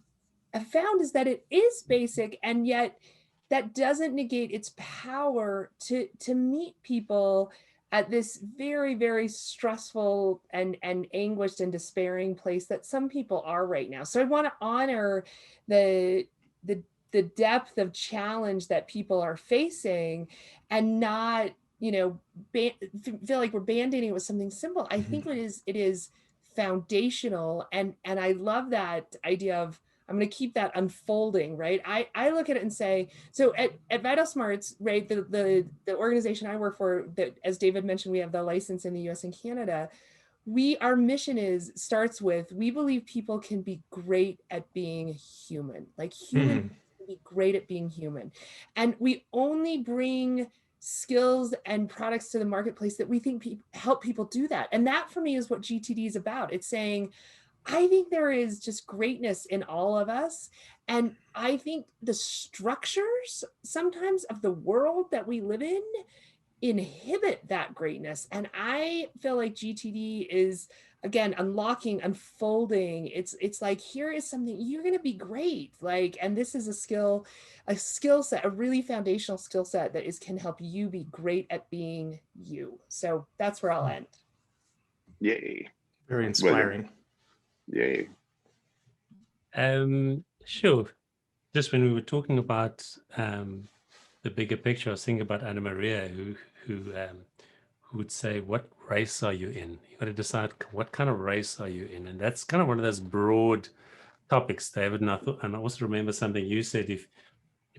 found is that it is basic, and yet that doesn't negate its power to meet people at this very, very stressful and anguished and despairing place that some people are right now. So I want to honor the depth of challenge that people are facing, and not, feel like we're band-aiding it with something simple. I think it is foundational, and I love that idea of, I'm going to keep that unfolding, right? I look at it and say, so at Vital Smarts, right, the organization I work for, that, as David mentioned, we have the license in the US and Canada. Our mission starts with, we believe people can be great at being human, like human can be great at being human. And we only bring skills and products to the marketplace that we think help people do that. And that, for me, is what GTD is about. It's saying, I think there is just greatness in all of us. And I think the structures sometimes of the world that we live in inhibit that greatness. And I feel like GTD is again, unlocking, unfolding. It's like, here is something, you're going to be great. Like, and this is a skill set, a really foundational skill set that can help you be great at being you. So that's where I'll end. Yay. Very inspiring. Yay. Sure. Just when we were talking about the bigger picture, I was thinking about Anna Maria, who would say, "What race are you in? You got to decide what kind of race are you in," and that's kind of one of those broad topics, David. And I also remember something you said: if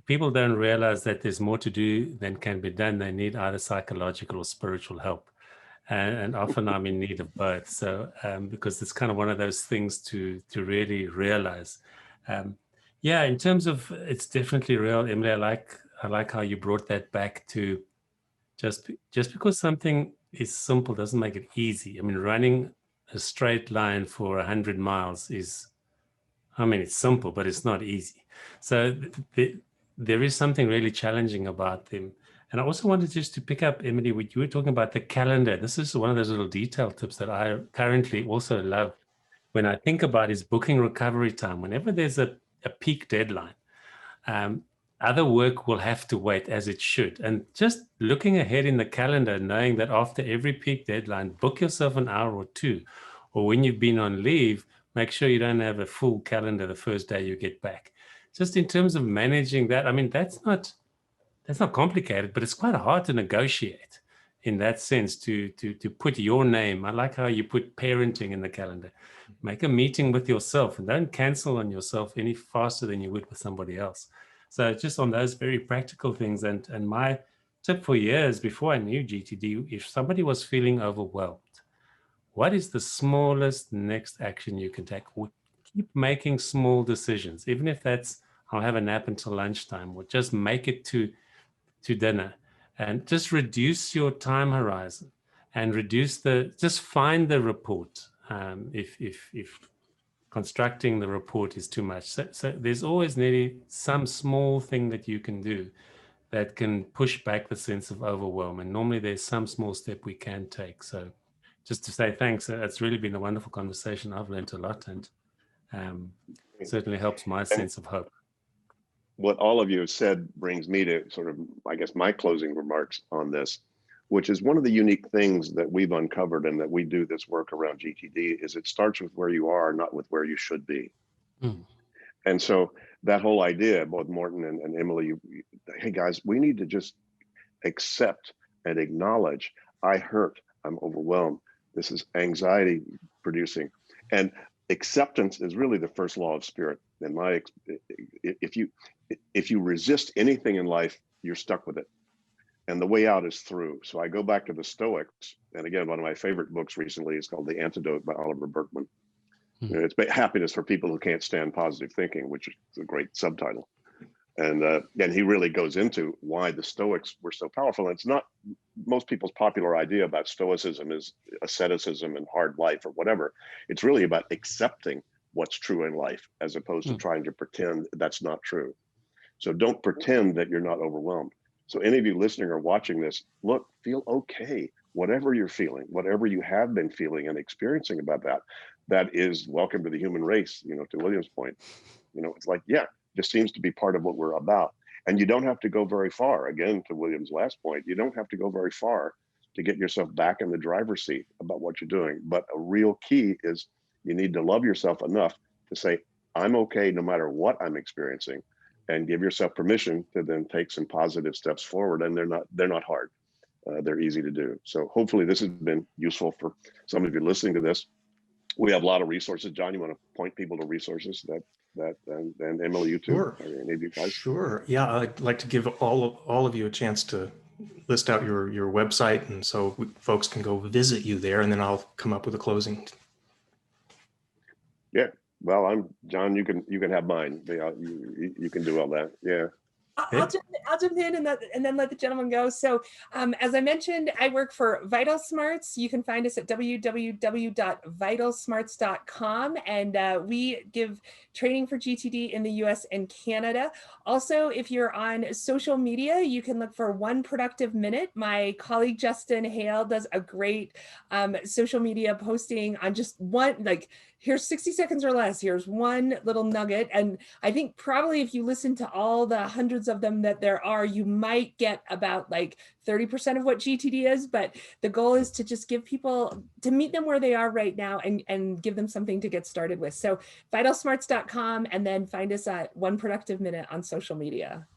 people don't realize that there's more to do than can be done, they need either psychological or spiritual help. And often I'm in need of both. So because it's kind of one of those things to really realize. Yeah, in terms of, it's definitely real, Emily. I like how you brought that back to just because something is simple doesn't make it easy. I mean, running a straight line for 100 miles is, I mean, it's simple, but it's not easy. So there is something really challenging about them. And I also wanted just to pick up, Emily, what you were talking about, the calendar. This is one of those little detail tips that I currently also love when I think about is booking recovery time. Whenever there's a peak deadline, other work will have to wait, as it should. And just looking ahead in the calendar, knowing that after every peak deadline, book yourself an hour or two, or when you've been on leave, make sure you don't have a full calendar the first day you get back. Just in terms of managing that, I mean, that's not complicated, but it's quite hard to negotiate in that sense, to put your name. I like how you put parenting in the calendar. Make a meeting with yourself and don't cancel on yourself any faster than you would with somebody else. So just on those very practical things. And my tip for years before I knew GTD, if somebody was feeling overwhelmed, what is the smallest next action you can take? Keep making small decisions, even if that's, I'll have a nap until lunchtime, or just make it to dinner, and just reduce your time horizon and just find the report. If constructing the report is too much. So there's always nearly some small thing that you can do that can push back the sense of overwhelm. And normally there's some small step we can take. So just to say thanks, it's really been a wonderful conversation. I've learned a lot, and certainly helps my sense of hope. What all of you have said brings me to sort of, I guess, my closing remarks on this, which is one of the unique things that we've uncovered and that we do this work around GTD is it starts with where you are, not with where you should be. Mm. And so that whole idea, both Morten and Emily, hey guys, we need to just accept and acknowledge, I hurt, I'm overwhelmed, this is anxiety producing. And acceptance is really the first law of spirit. And if you resist anything in life, you're stuck with it. And the way out is through. So I go back to the Stoics. And again, one of my favorite books recently is called The Antidote by Oliver Burkeman. Mm-hmm. It's happiness for people who can't stand positive thinking, which is a great subtitle. And he really goes into why the Stoics were so powerful. And it's not most people's popular idea about Stoicism is asceticism and hard life or whatever. It's really about accepting what's true in life as opposed to trying to pretend that's not true. So don't pretend that you're not overwhelmed. So any of you listening or watching this, look, feel okay. Whatever you're feeling, whatever you have been feeling and experiencing about that is welcome to the human race, to William's point. It's like, yeah, this seems to be part of what we're about. And you don't have to go very far. Again, to William's last point, you don't have to go very far to get yourself back in the driver's seat about what you're doing. But a real key is you need to love yourself enough to say, I'm okay no matter what I'm experiencing, and give yourself permission to then take some positive steps forward. And they're not hard. They're easy to do. So hopefully this has been useful for some of you listening to this. We have a lot of resources. John, you want to point people to resources and Emily, you too? Sure. Any of you guys? Sure. Yeah, I'd like to give all of you a chance to list out your website, and so folks can go visit you there, and then I'll come up with a closing. Yeah. Well, I'm John. You can have mine. You can do all that. Yeah. I'll jump in and then let the gentleman go. So as I mentioned, I work for Vital Smarts. You can find us at www.vitalsmarts.com, and we give training for GTD in the US and Canada. Also, if you're on social media, you can look for One Productive Minute. My colleague Justin Hale does a great social media posting on just one, like, here's 60 seconds or less, here's one little nugget. And I think probably if you listen to all the hundreds of them that there are, you might get about like 30% of what GTD is, but the goal is to just give people, to meet them where they are right now and give them something to get started with. So vitalsmarts.com, and then find us at One Productive Minute on social media.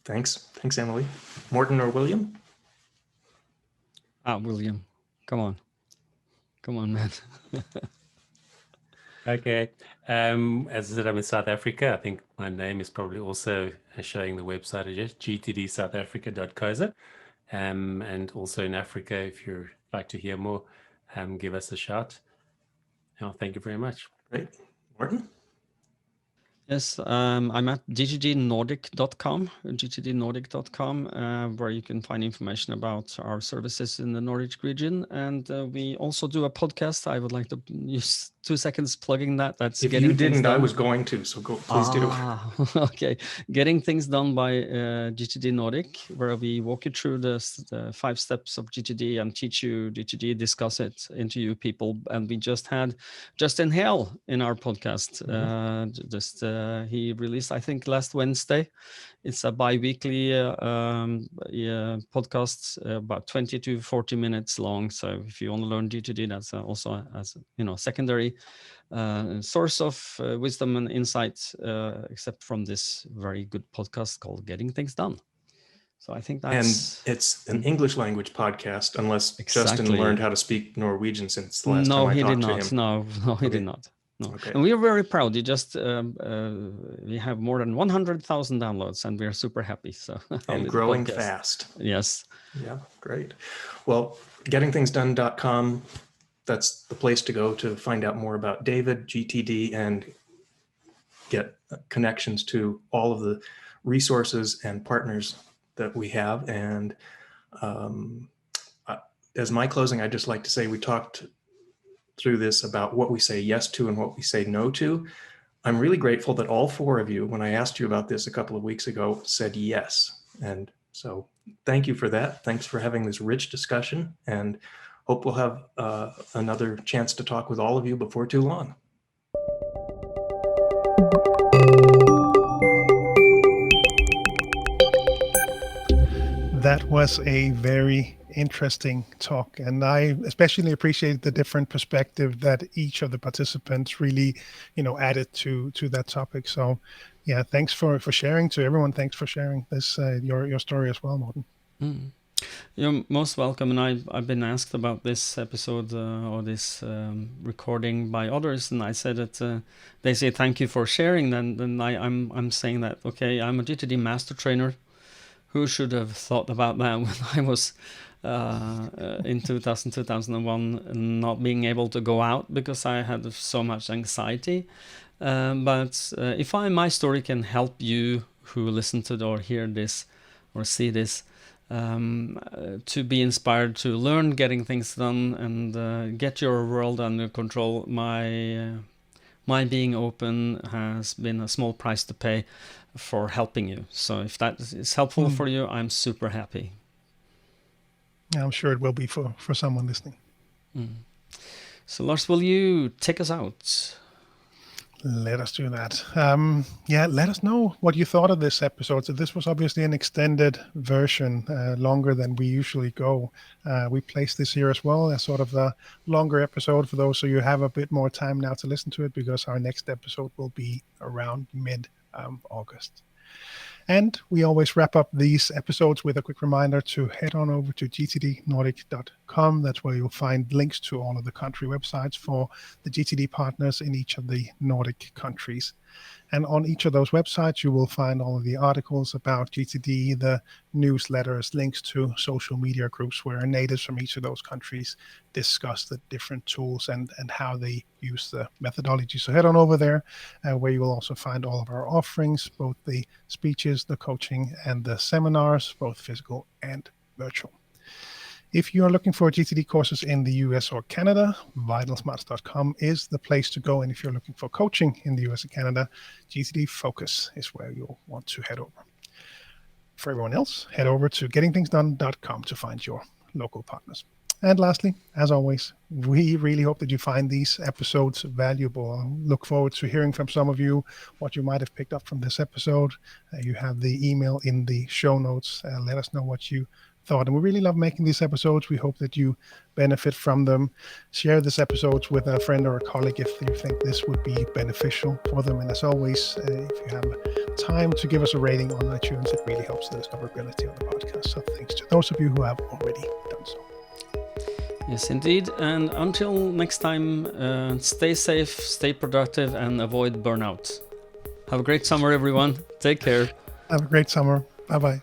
Thanks, Emily. Morten or William? William, come on, man. Okay. As I said, I'm in South Africa. I think my name is probably also showing the website address, gtdsouthafrica.co.za. And also in Africa, if you'd like to hear more, give us a shout. Thank you very much. Great. Morten? Yes, I'm at gtdnordic.com, where you can find information about our services in the Nordic region. And we also do a podcast. I would like to use 2 seconds plugging that. That's if you didn't, I was going to, so go, please do. Okay. Getting Things Done by GTD Nordic, where we walk you through the 5 steps of GTD and teach you GTD, discuss it, interview people. And we just had Justin Hale in our podcast. He released, I think, last Wednesday. It's a bi-weekly podcast, about 20 to 40 minutes long. So if you want to learn GTD, that's also as secondary source of wisdom and insight, except from this very good podcast called Getting Things Done. So I think that's... And it's an English language podcast, unless Justin learned how to speak Norwegian since the last time I talked to him. No, he did not. No. Okay. And we are very proud. We have more than 100,000 downloads, and we are super happy. So and growing fast. Yes. Yeah, great. Well, gettingthingsdone.com, that's the place to go to find out more about David, GTD, and get connections to all of the resources and partners that we have. And as my closing, I'd just like to say we talked through this about what we say yes to and what we say no to. I'm really grateful that all 4 of you, when I asked you about this a couple of weeks ago, said yes. And so thank you for that. Thanks for having this rich discussion, and hope we'll have another chance to talk with all of you before too long. That was a very interesting talk, and I especially appreciate the different perspective that each of the participants really, added to that topic. So, yeah, thanks for sharing. To everyone, thanks for sharing this your story as well, Morten. You're most welcome, and I've been asked about this episode or this recording by others, and I said that they say thank you for sharing. Then I'm saying that, okay, I'm a GTD Master Trainer. Who should have thought about that when I was in 2001, not being able to go out because I had so much anxiety. But if my story can help you who listen to or hear this or see this, to be inspired to learn getting things done and get your world under control, my being open has been a small price to pay for helping you. So if that is helpful for you, I'm super happy. I'm sure it will be for someone listening. So Lars, will you take us out? Let us do that. Let us know what you thought of this episode. So this was obviously an extended version, longer than we usually go. We placed this here as well as sort of a longer episode for those, so you have a bit more time now to listen to it, because our next episode will be around mid-August. And we always wrap up these episodes with a quick reminder to head on over to gtdnordic.com GTDmasterClassRetreat.com. That's where you'll find links to all of the country websites for the GTD partners in each of the Nordic countries. And on each of those websites, you will find all of the articles about GTD, the newsletters, links to social media groups where natives from each of those countries discuss the different tools and how they use the methodology. So head on over there, where you will also find all of our offerings, both the speeches, the coaching, and the seminars, both physical and virtual. If you are looking for GTD courses in the US or Canada, vitalsmarts.com is the place to go. And if you're looking for coaching in the US and Canada, GTD Focus is where you'll want to head over. For everyone else, head over to gettingthingsdone.com to find your local partners. And lastly, as always, we really hope that you find these episodes valuable. I look forward to hearing from some of you what you might have picked up from this episode. You have the email in the show notes. Let us know what you thought. And we really love making these episodes. We hope that you benefit from them. Share this episode with a friend or a colleague if you think this would be beneficial for them. And as always, if you have time to give us a rating on iTunes, it really helps the discoverability of the podcast. So thanks to those of you who have already done so. Yes, indeed. And until next time, stay safe, stay productive, and avoid burnout. Have a great summer, everyone. Take care. Have a great summer. Bye-bye.